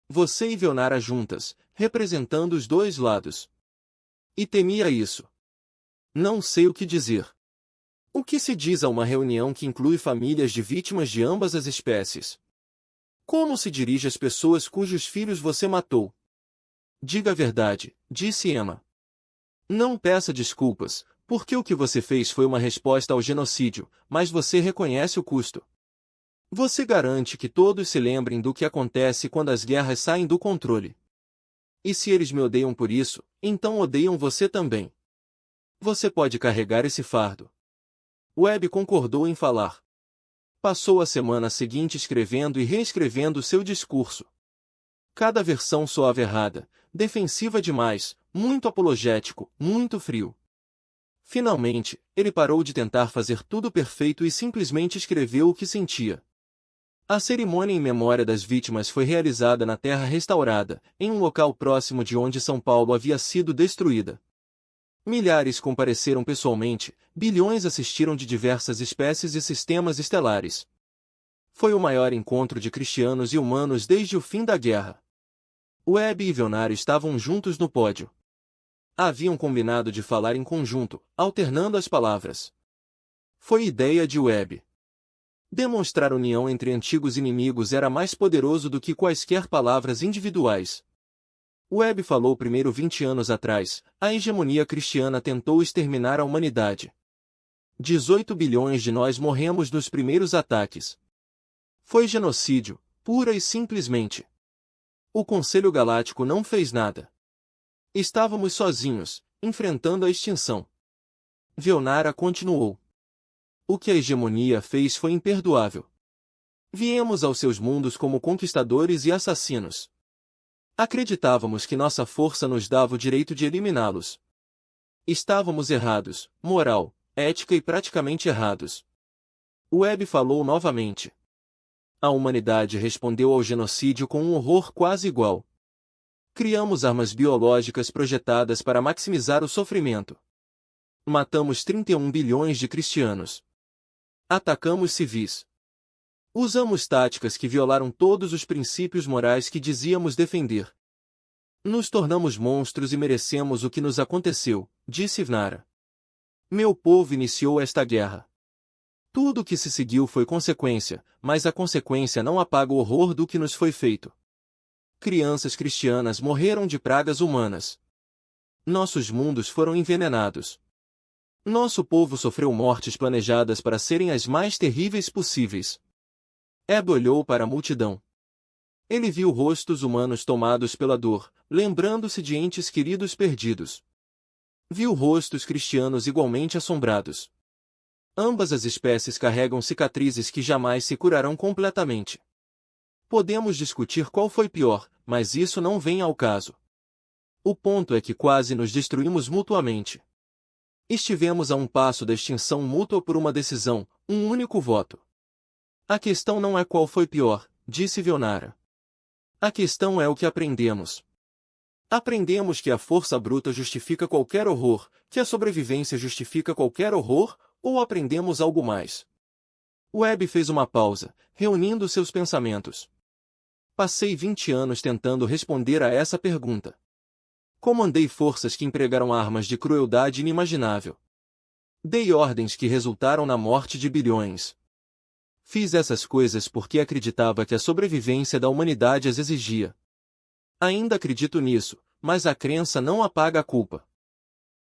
Você e Vionara juntas, representando os dois lados. E temia isso. Não sei o que dizer. O que se diz a uma reunião que inclui famílias de vítimas de ambas as espécies? Como se dirige às pessoas cujos filhos você matou? Diga a verdade, disse Emma. Não peça desculpas, porque o que você fez foi uma resposta ao genocídio, mas você reconhece o custo. Você garante que todos se lembrem do que acontece quando as guerras saem do controle. E se eles me odeiam por isso, então odeiam você também. Você pode carregar esse fardo. Webb concordou em falar. Passou a semana seguinte escrevendo e reescrevendo seu discurso. Cada versão soava errada, defensiva demais, muito apologético, muito frio. Finalmente, ele parou de tentar fazer tudo perfeito e simplesmente escreveu o que sentia. A cerimônia em memória das vítimas foi realizada na Terra Restaurada, em um local próximo de onde São Paulo havia sido destruída. Milhares compareceram pessoalmente, bilhões assistiram de diversas espécies e sistemas estelares. Foi o maior encontro de cristianos e humanos desde o fim da guerra. Webb e Vionário estavam juntos no pódio. Haviam combinado de falar em conjunto, alternando as palavras. Foi ideia de Webb. Demonstrar união entre antigos inimigos era mais poderoso do que quaisquer palavras individuais. Webb falou primeiro 20 anos atrás, a hegemonia cristiana tentou exterminar a humanidade. 18 bilhões de nós morremos nos primeiros ataques. Foi genocídio, pura e simplesmente. O Conselho Galáctico não fez nada. Estávamos sozinhos, enfrentando a extinção. Vionara continuou. O que a hegemonia fez foi imperdoável. Viemos aos seus mundos como conquistadores e assassinos. Acreditávamos que nossa força nos dava o direito de eliminá-los. Estávamos errados, moral, ética e praticamente errados. Webb falou novamente. A humanidade respondeu ao genocídio com um horror quase igual. Criamos armas biológicas projetadas para maximizar o sofrimento. Matamos 31 bilhões de cristianos. Atacamos civis. Usamos táticas que violaram todos os princípios morais que dizíamos defender. Nos tornamos monstros e merecemos o que nos aconteceu, disse Vnara. Meu povo iniciou esta guerra. Tudo o que se seguiu foi consequência, mas a consequência não apaga o horror do que nos foi feito. Crianças cristianas morreram de pragas humanas. Nossos mundos foram envenenados. Nosso povo sofreu mortes planejadas para serem as mais terríveis possíveis. Eb olhou para a multidão. Ele viu rostos humanos tomados pela dor, lembrando-se de entes queridos perdidos. Viu rostos cristianos igualmente assombrados. Ambas as espécies carregam cicatrizes que jamais se curarão completamente. Podemos discutir qual foi pior, mas isso não vem ao caso. O ponto é que quase nos destruímos mutuamente. Estivemos a um passo da extinção mútua por uma decisão, um único voto. A questão não é qual foi pior, disse Vionara. A questão é o que aprendemos. Aprendemos que a força bruta justifica qualquer horror, que a sobrevivência justifica qualquer horror, ou aprendemos algo mais? Webb fez uma pausa, reunindo seus pensamentos. Passei 20 anos tentando responder a essa pergunta. Comandei forças que empregaram armas de crueldade inimaginável. Dei ordens que resultaram na morte de bilhões. Fiz essas coisas porque acreditava que a sobrevivência da humanidade as exigia. Ainda acredito nisso, mas a crença não apaga a culpa.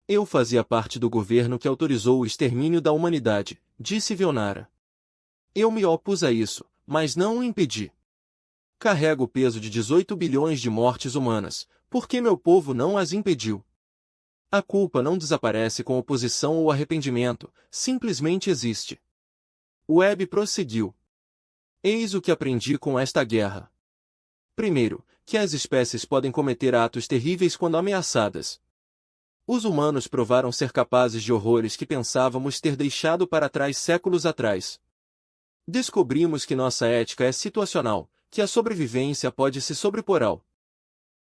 Eu fazia parte do governo que autorizou o extermínio da humanidade, disse Vionara. Eu me opus a isso, mas não o impedi. Carrego o peso de 18 bilhões de mortes humanas, porque meu povo não as impediu. A culpa não desaparece com oposição ou arrependimento, simplesmente existe. Webb prosseguiu. Eis o que aprendi com esta guerra. Primeiro, que as espécies podem cometer atos terríveis quando ameaçadas. Os humanos provaram ser capazes de horrores que pensávamos ter deixado para trás séculos atrás. Descobrimos que nossa ética é situacional, que a sobrevivência pode se sobrepor ao.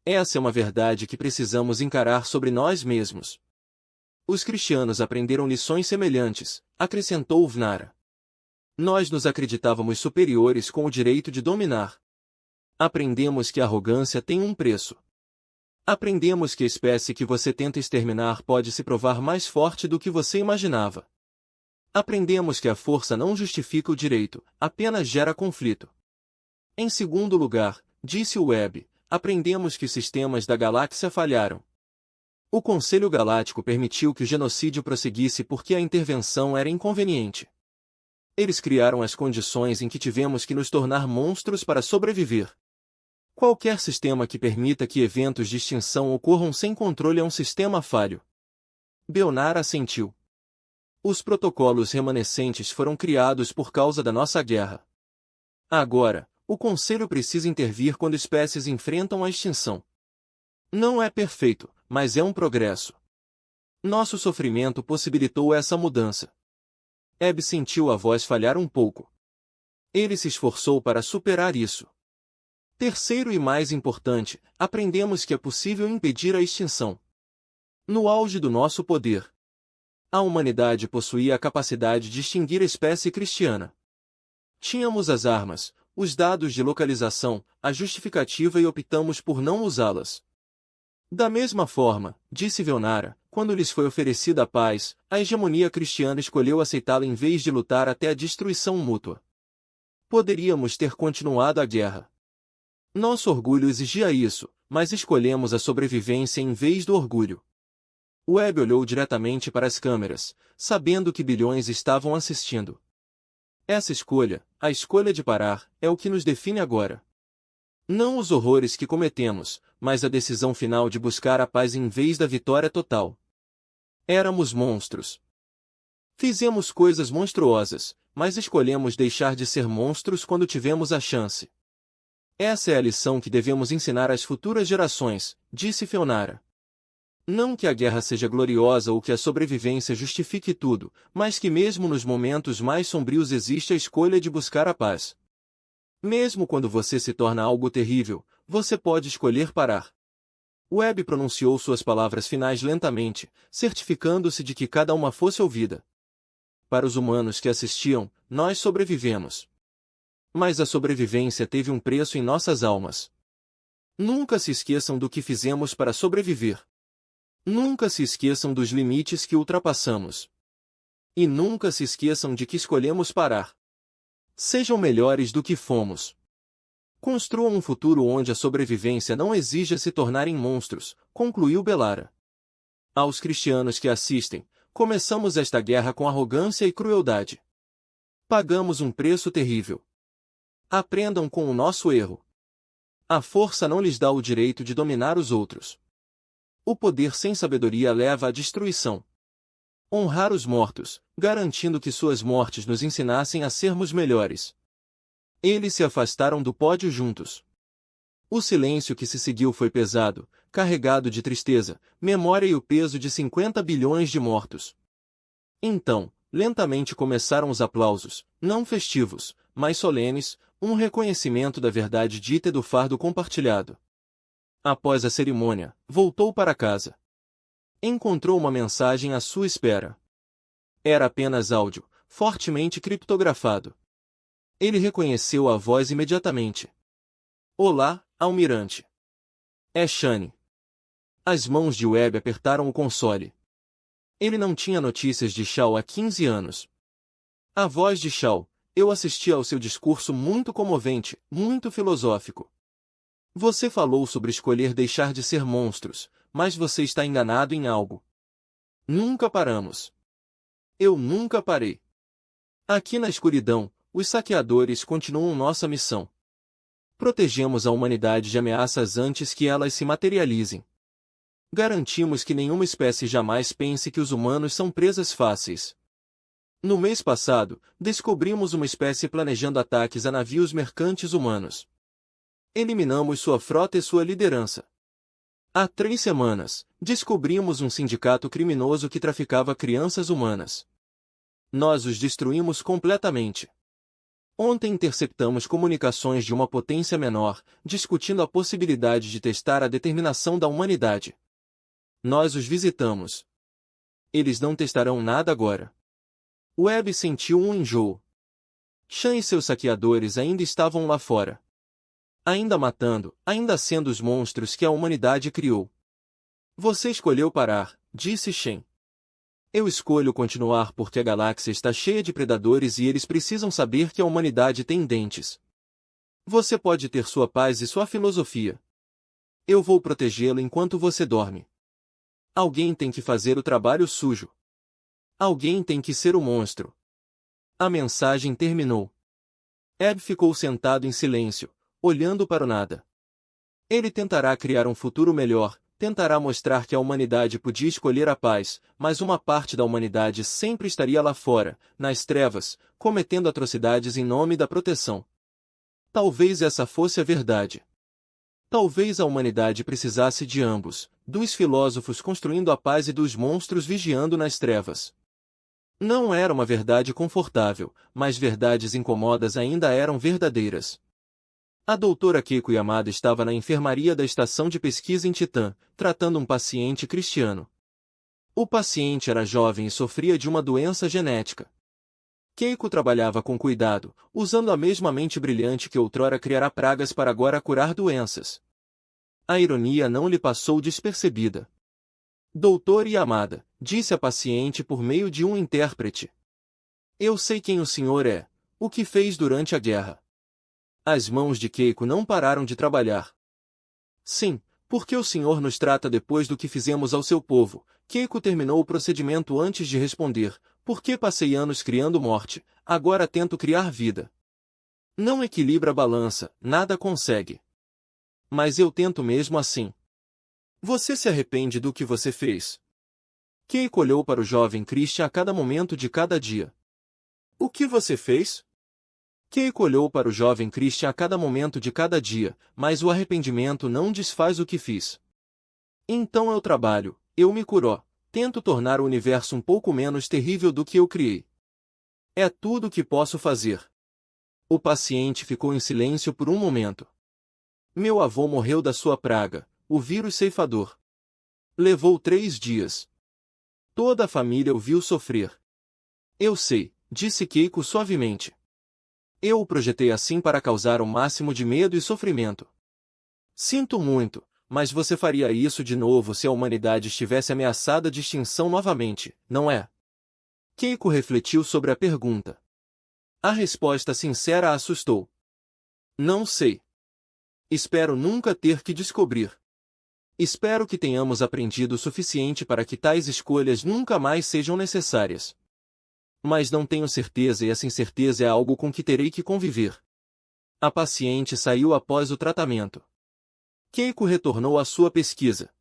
Essa é uma verdade que precisamos encarar sobre nós mesmos. Os cristianos aprenderam lições semelhantes, acrescentou Vnara. Nós nos acreditávamos superiores com o direito de dominar. Aprendemos que a arrogância tem um preço. Aprendemos que a espécie que você tenta exterminar pode se provar mais forte do que você imaginava. Aprendemos que a força não justifica o direito, apenas gera conflito. Em segundo lugar, disse Webb, aprendemos que os sistemas da galáxia falharam. O Conselho Galáctico permitiu que o genocídio prosseguisse porque a intervenção era inconveniente. Eles criaram as condições em que tivemos que nos tornar monstros para sobreviver. Qualquer sistema que permita que eventos de extinção ocorram sem controle é um sistema falho. Beonar assentiu. Os protocolos remanescentes foram criados por causa da nossa guerra. Agora, o Conselho precisa intervir quando espécies enfrentam a extinção. Não é perfeito, mas é um progresso. Nosso sofrimento possibilitou essa mudança. Ebb sentiu a voz falhar um pouco. Ele se esforçou para superar isso. Terceiro e mais importante, aprendemos que é possível impedir a extinção. No auge do nosso poder, a humanidade possuía a capacidade de extinguir a espécie cristiana. Tínhamos as armas, os dados de localização, a justificativa e optamos por não usá-las. Da mesma forma, disse Vionara, quando lhes foi oferecida a paz, a hegemonia cristiana escolheu aceitá-la em vez de lutar até a destruição mútua. Poderíamos ter continuado a guerra. Nosso orgulho exigia isso, mas escolhemos a sobrevivência em vez do orgulho. Webb olhou diretamente para as câmeras, sabendo que bilhões estavam assistindo. Essa escolha, a escolha de parar, é o que nos define agora. Não os horrores que cometemos, mas a decisão final de buscar a paz em vez da vitória total. Éramos monstros. Fizemos coisas monstruosas, mas escolhemos deixar de ser monstros quando tivemos a chance. Essa é a lição que devemos ensinar às futuras gerações, disse Feonara. Não que a guerra seja gloriosa ou que a sobrevivência justifique tudo, mas que mesmo nos momentos mais sombrios existe a escolha de buscar a paz. Mesmo quando você se torna algo terrível, você pode escolher parar. Webb pronunciou suas palavras finais lentamente, certificando-se de que cada uma fosse ouvida. Para os humanos que assistiam, nós sobrevivemos. Mas a sobrevivência teve um preço em nossas almas. Nunca se esqueçam do que fizemos para sobreviver. Nunca se esqueçam dos limites que ultrapassamos. E nunca se esqueçam de que escolhemos parar. Sejam melhores do que fomos. Construam um futuro onde a sobrevivência não exija se tornarem monstros, concluiu Belara. Aos cristianos que assistem, começamos esta guerra com arrogância e crueldade. Pagamos um preço terrível. Aprendam com o nosso erro. A força não lhes dá o direito de dominar os outros. O poder sem sabedoria leva à destruição. Honrar os mortos, garantindo que suas mortes nos ensinassem a sermos melhores. Eles se afastaram do pódio juntos. O silêncio que se seguiu foi pesado, carregado de tristeza, memória e o peso de 50 bilhões de mortos. Então, lentamente começaram os aplausos, não festivos, mas solenes, um reconhecimento da verdade dita e do fardo compartilhado. Após a cerimônia, voltou para casa. Encontrou uma mensagem à sua espera. Era apenas áudio, fortemente criptografado. Ele reconheceu a voz imediatamente. Olá, almirante. É Shane. As mãos de Webb apertaram o console. Ele não tinha notícias de Shaw há 15 anos. A voz de Shaw: eu assisti ao seu discurso muito comovente, muito filosófico. Você falou sobre escolher deixar de ser monstros, mas você está enganado em algo. Nunca paramos. Eu nunca parei. Aqui na escuridão, os saqueadores continuam nossa missão. Protegemos a humanidade de ameaças antes que elas se materializem. Garantimos que nenhuma espécie jamais pense que os humanos são presas fáceis. No mês passado, descobrimos uma espécie planejando ataques a navios mercantes humanos. Eliminamos sua frota e sua liderança. Há 3 semanas, descobrimos um sindicato criminoso que traficava crianças humanas. Nós os destruímos completamente. Ontem interceptamos comunicações de uma potência menor, discutindo a possibilidade de testar a determinação da humanidade. Nós os visitamos. Eles não testarão nada agora. Webb sentiu um enjoo. Chan e seus saqueadores ainda estavam lá fora. Ainda matando, ainda sendo os monstros que a humanidade criou. Você escolheu parar, disse Shen. Eu escolho continuar porque a galáxia está cheia de predadores e eles precisam saber que a humanidade tem dentes. Você pode ter sua paz e sua filosofia. Eu vou protegê-lo enquanto você dorme. Alguém tem que fazer o trabalho sujo. Alguém tem que ser o monstro. A mensagem terminou. Ebb ficou sentado em silêncio, olhando para o nada. Ele tentará criar um futuro melhor, tentará mostrar que a humanidade podia escolher a paz, mas uma parte da humanidade sempre estaria lá fora, nas trevas, cometendo atrocidades em nome da proteção. Talvez essa fosse a verdade. Talvez a humanidade precisasse de ambos, dos filósofos construindo a paz e dos monstros vigiando nas trevas. Não era uma verdade confortável, mas verdades incômodas ainda eram verdadeiras. A doutora Keiko Yamada estava na enfermaria da estação de pesquisa em Titã, tratando um paciente cristiano. O paciente era jovem e sofria de uma doença genética. Keiko trabalhava com cuidado, usando a mesma mente brilhante que outrora criara pragas para agora curar doenças. A ironia não lhe passou despercebida. Doutor Yamada, disse a paciente por meio de um intérprete. Eu sei quem o senhor é, o que fez durante a guerra. As mãos de Keiko não pararam de trabalhar. Sim, porque o senhor nos trata depois do que fizemos ao seu povo. Keiko terminou o procedimento antes de responder. Porque passei anos criando morte, agora tento criar vida. Não equilibra a balança, nada consegue. Mas eu tento mesmo assim. Você se arrepende do que você fez? Keiko olhou para o jovem Christian a cada momento de cada dia. O que você fez? Keiko olhou para o jovem Christian a cada momento de cada dia, mas o arrependimento não desfaz o que fiz. Então eu trabalho, eu me curo, tento tornar o universo um pouco menos terrível do que eu criei. É tudo o que posso fazer. O paciente ficou em silêncio por um momento. Meu avô morreu da sua praga, o vírus ceifador. Levou 3 dias. Toda a família o viu sofrer. Eu sei, disse Keiko suavemente. Eu o projetei assim para causar o máximo de medo e sofrimento. Sinto muito, mas você faria isso de novo se a humanidade estivesse ameaçada de extinção novamente, não é? Keiko refletiu sobre a pergunta. A resposta sincera a assustou. Não sei. Espero nunca ter que descobrir. Espero que tenhamos aprendido o suficiente para que tais escolhas nunca mais sejam necessárias. Mas não tenho certeza e essa incerteza é algo com que terei que conviver. A paciente saiu após o tratamento. Keiko retornou à sua pesquisa.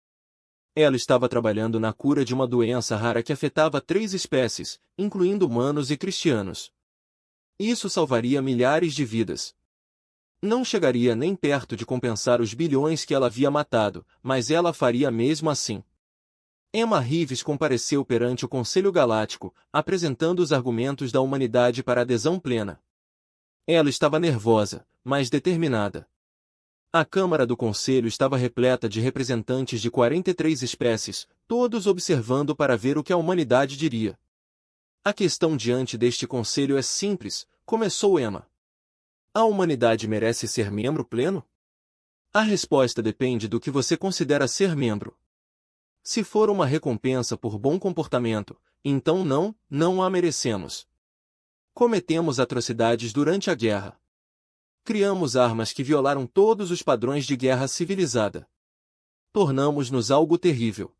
Ela estava trabalhando na cura de uma doença rara que afetava 3 espécies, incluindo humanos e cristianos. Isso salvaria milhares de vidas. Não chegaria nem perto de compensar os bilhões que ela havia matado, mas ela faria mesmo assim. Emma Reeves compareceu perante o Conselho Galáctico, apresentando os argumentos da humanidade para adesão plena. Ela estava nervosa, mas determinada. A Câmara do Conselho estava repleta de representantes de 43 espécies, todos observando para ver o que a humanidade diria. A questão diante deste conselho é simples, começou Emma. A humanidade merece ser membro pleno? A resposta depende do que você considera ser membro. Se for uma recompensa por bom comportamento, então não a merecemos. Cometemos atrocidades durante a guerra. Criamos armas que violaram todos os padrões de guerra civilizada. Tornamos-nos algo terrível.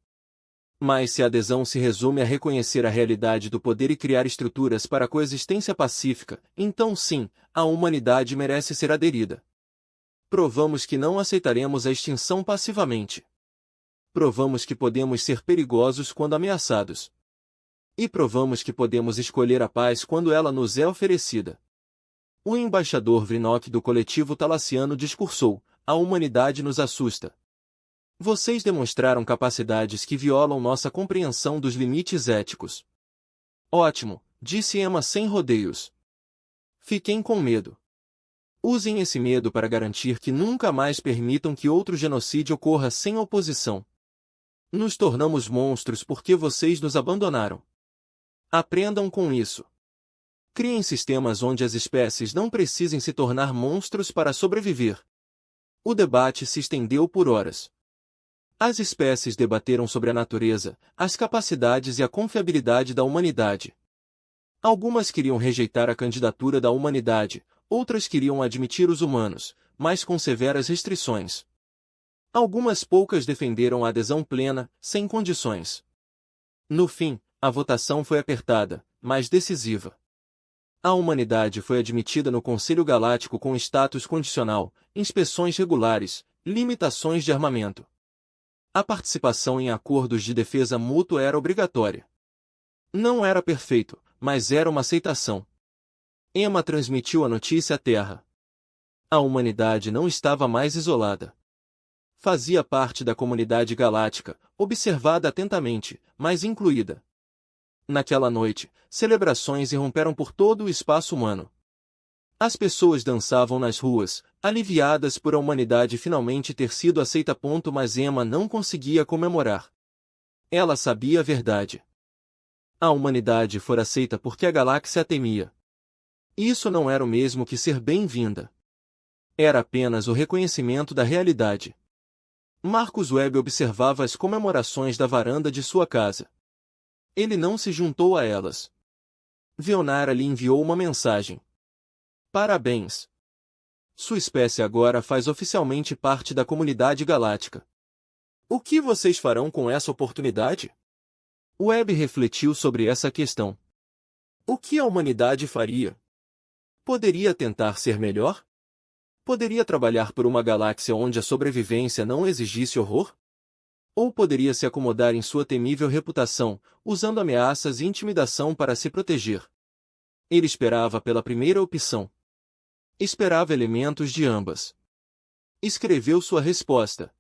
Mas se a adesão se resume a reconhecer a realidade do poder e criar estruturas para a coexistência pacífica, então sim, a humanidade merece ser aderida. Provamos que não aceitaremos a extinção passivamente. Provamos que podemos ser perigosos quando ameaçados. E provamos que podemos escolher a paz quando ela nos é oferecida. O embaixador Vrinok do coletivo Talassiano discursou: a humanidade nos assusta. Vocês demonstraram capacidades que violam nossa compreensão dos limites éticos. Ótimo, disse Emma sem rodeios. Fiquem com medo. Usem esse medo para garantir que nunca mais permitam que outro genocídio ocorra sem oposição. Nos tornamos monstros porque vocês nos abandonaram. Aprendam com isso. Criem sistemas onde as espécies não precisem se tornar monstros para sobreviver. O debate se estendeu por horas. As espécies debateram sobre a natureza, as capacidades e a confiabilidade da humanidade. Algumas queriam rejeitar a candidatura da humanidade, outras queriam admitir os humanos, mas com severas restrições. Algumas poucas defenderam a adesão plena, sem condições. No fim, a votação foi apertada, mas decisiva. A humanidade foi admitida no Conselho Galáctico com status condicional, inspeções regulares, limitações de armamento. A participação em acordos de defesa mútua era obrigatória. Não era perfeito, mas era uma aceitação. Emma transmitiu a notícia à Terra. A humanidade não estava mais isolada. Fazia parte da comunidade galáctica, observada atentamente, mas incluída. Naquela noite, celebrações irromperam por todo o espaço humano. As pessoas dançavam nas ruas, aliviadas por a humanidade finalmente ter sido aceita. Mas Emma não conseguia comemorar. Ela sabia a verdade. A humanidade fora aceita porque a galáxia a temia. Isso não era o mesmo que ser bem-vinda. Era apenas o reconhecimento da realidade. Marcus Webb observava as comemorações da varanda de sua casa. Ele não se juntou a elas. Veonara lhe enviou uma mensagem. Parabéns! Sua espécie agora faz oficialmente parte da comunidade galáctica. O que vocês farão com essa oportunidade? Webb refletiu sobre essa questão. O que a humanidade faria? Poderia tentar ser melhor? Poderia trabalhar por uma galáxia onde a sobrevivência não exigisse horror? Ou poderia se acomodar em sua temível reputação, usando ameaças e intimidação para se proteger? Ele esperava pela primeira opção. Esperava elementos de ambas. Escreveu sua resposta.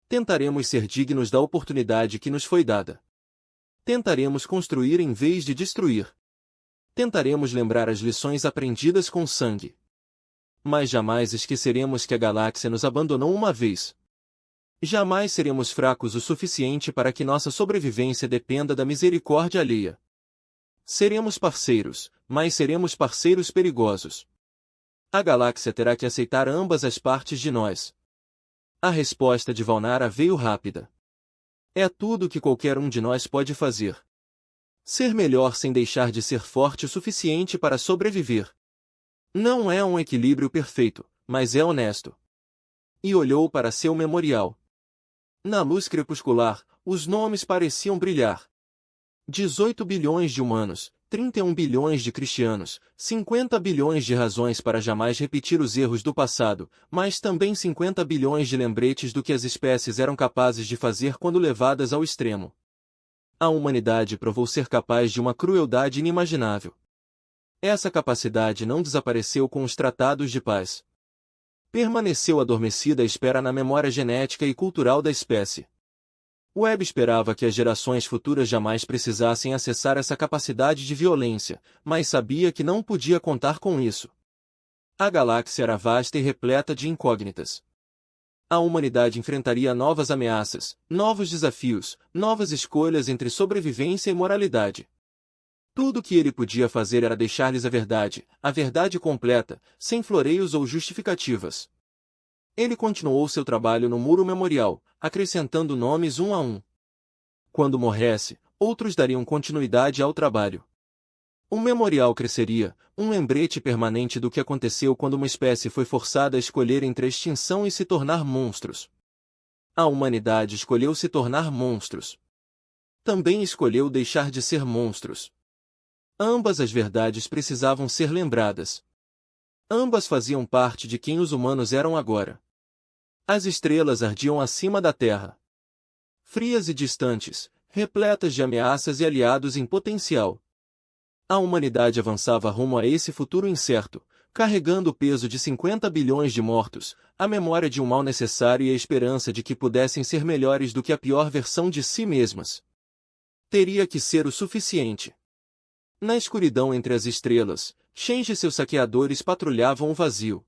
Tentaremos ser dignos da oportunidade que nos foi dada. Tentaremos construir em vez de destruir. Tentaremos lembrar as lições aprendidas com sangue. Mas jamais esqueceremos que a galáxia nos abandonou uma vez. Jamais seremos fracos o suficiente para que nossa sobrevivência dependa da misericórdia alheia. Seremos parceiros, mas seremos parceiros perigosos. A galáxia terá que aceitar ambas as partes de nós. A resposta de Valnara veio rápida. É tudo que qualquer um de nós pode fazer. Ser melhor sem deixar de ser forte o suficiente para sobreviver. Não é um equilíbrio perfeito, mas é honesto. E olhou para seu memorial. Na luz crepuscular, os nomes pareciam brilhar. 18 bilhões de humanos, 31 bilhões de cristianos, 50 bilhões de razões para jamais repetir os erros do passado, mas também 50 bilhões de lembretes do que as espécies eram capazes de fazer quando levadas ao extremo. A humanidade provou ser capaz de uma crueldade inimaginável. Essa capacidade não desapareceu com os tratados de paz. Permaneceu adormecida à espera na memória genética e cultural da espécie. Webb esperava que as gerações futuras jamais precisassem acessar essa capacidade de violência, mas sabia que não podia contar com isso. A galáxia era vasta e repleta de incógnitas. A humanidade enfrentaria novas ameaças, novos desafios, novas escolhas entre sobrevivência e moralidade. Tudo o que ele podia fazer era deixar-lhes a verdade completa, sem floreios ou justificativas. Ele continuou seu trabalho no muro memorial, acrescentando nomes um a um. Quando morresse, outros dariam continuidade ao trabalho. O memorial cresceria, um lembrete permanente do que aconteceu quando uma espécie foi forçada a escolher entre a extinção e se tornar monstros. A humanidade escolheu se tornar monstros. Também escolheu deixar de ser monstros. Ambas as verdades precisavam ser lembradas. Ambas faziam parte de quem os humanos eram agora. As estrelas ardiam acima da Terra. Frias e distantes, repletas de ameaças e aliados em potencial. A humanidade avançava rumo a esse futuro incerto, carregando o peso de 50 bilhões de mortos, a memória de um mal necessário e a esperança de que pudessem ser melhores do que a pior versão de si mesmas. Teria que ser o suficiente. Na escuridão entre as estrelas, Shenji e seus saqueadores patrulhavam o vazio.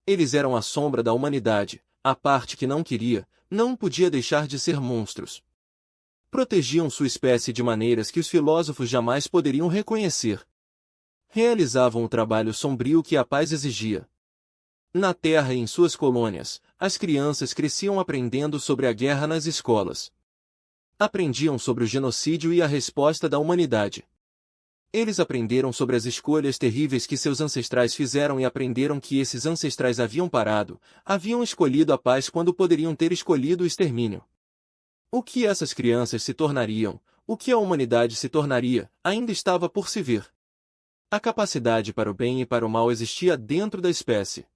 Eles eram a sombra da humanidade, a parte que não queria, não podia deixar de ser monstros. Protegiam sua espécie de maneiras que os filósofos jamais poderiam reconhecer. Realizavam o trabalho sombrio que a paz exigia. Na Terra e em suas colônias, as crianças cresciam aprendendo sobre a guerra nas escolas. Aprendiam sobre o genocídio e a resposta da humanidade. Eles aprenderam sobre as escolhas terríveis que seus ancestrais fizeram e aprenderam que esses ancestrais haviam escolhido a paz quando poderiam ter escolhido o extermínio. O que essas crianças se tornariam, o que a humanidade se tornaria, ainda estava por se ver. A capacidade para o bem e para o mal existia dentro da espécie.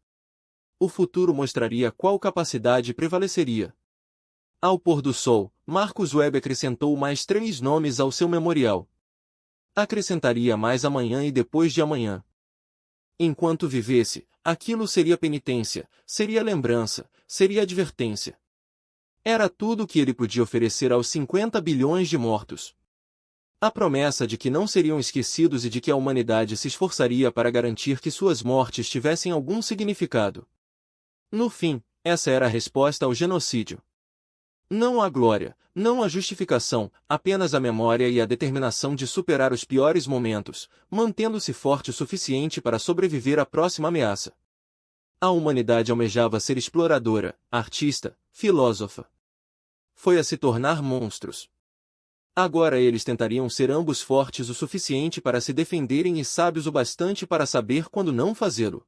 O futuro mostraria qual capacidade prevaleceria. Ao pôr do sol, Marcus Webb acrescentou mais 3 nomes ao seu memorial. Acrescentaria mais amanhã e depois de amanhã. Enquanto vivesse, aquilo seria penitência, seria lembrança, seria advertência. Era tudo o que ele podia oferecer aos 50 bilhões de mortos. A promessa de que não seriam esquecidos e de que a humanidade se esforçaria para garantir que suas mortes tivessem algum significado. No fim, essa era a resposta ao genocídio. Não a glória, não a justificação, apenas a memória e a determinação de superar os piores momentos, mantendo-se forte o suficiente para sobreviver à próxima ameaça. A humanidade almejava ser exploradora, artista, filósofa. Foi a se tornar monstros. Agora eles tentariam ser ambos fortes o suficiente para se defenderem e sábios o bastante para saber quando não fazê-lo.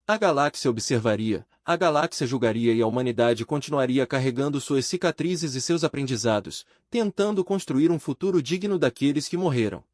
A galáxia observaria, a galáxia julgaria e a humanidade continuaria carregando suas cicatrizes e seus aprendizados, tentando construir um futuro digno daqueles que morreram.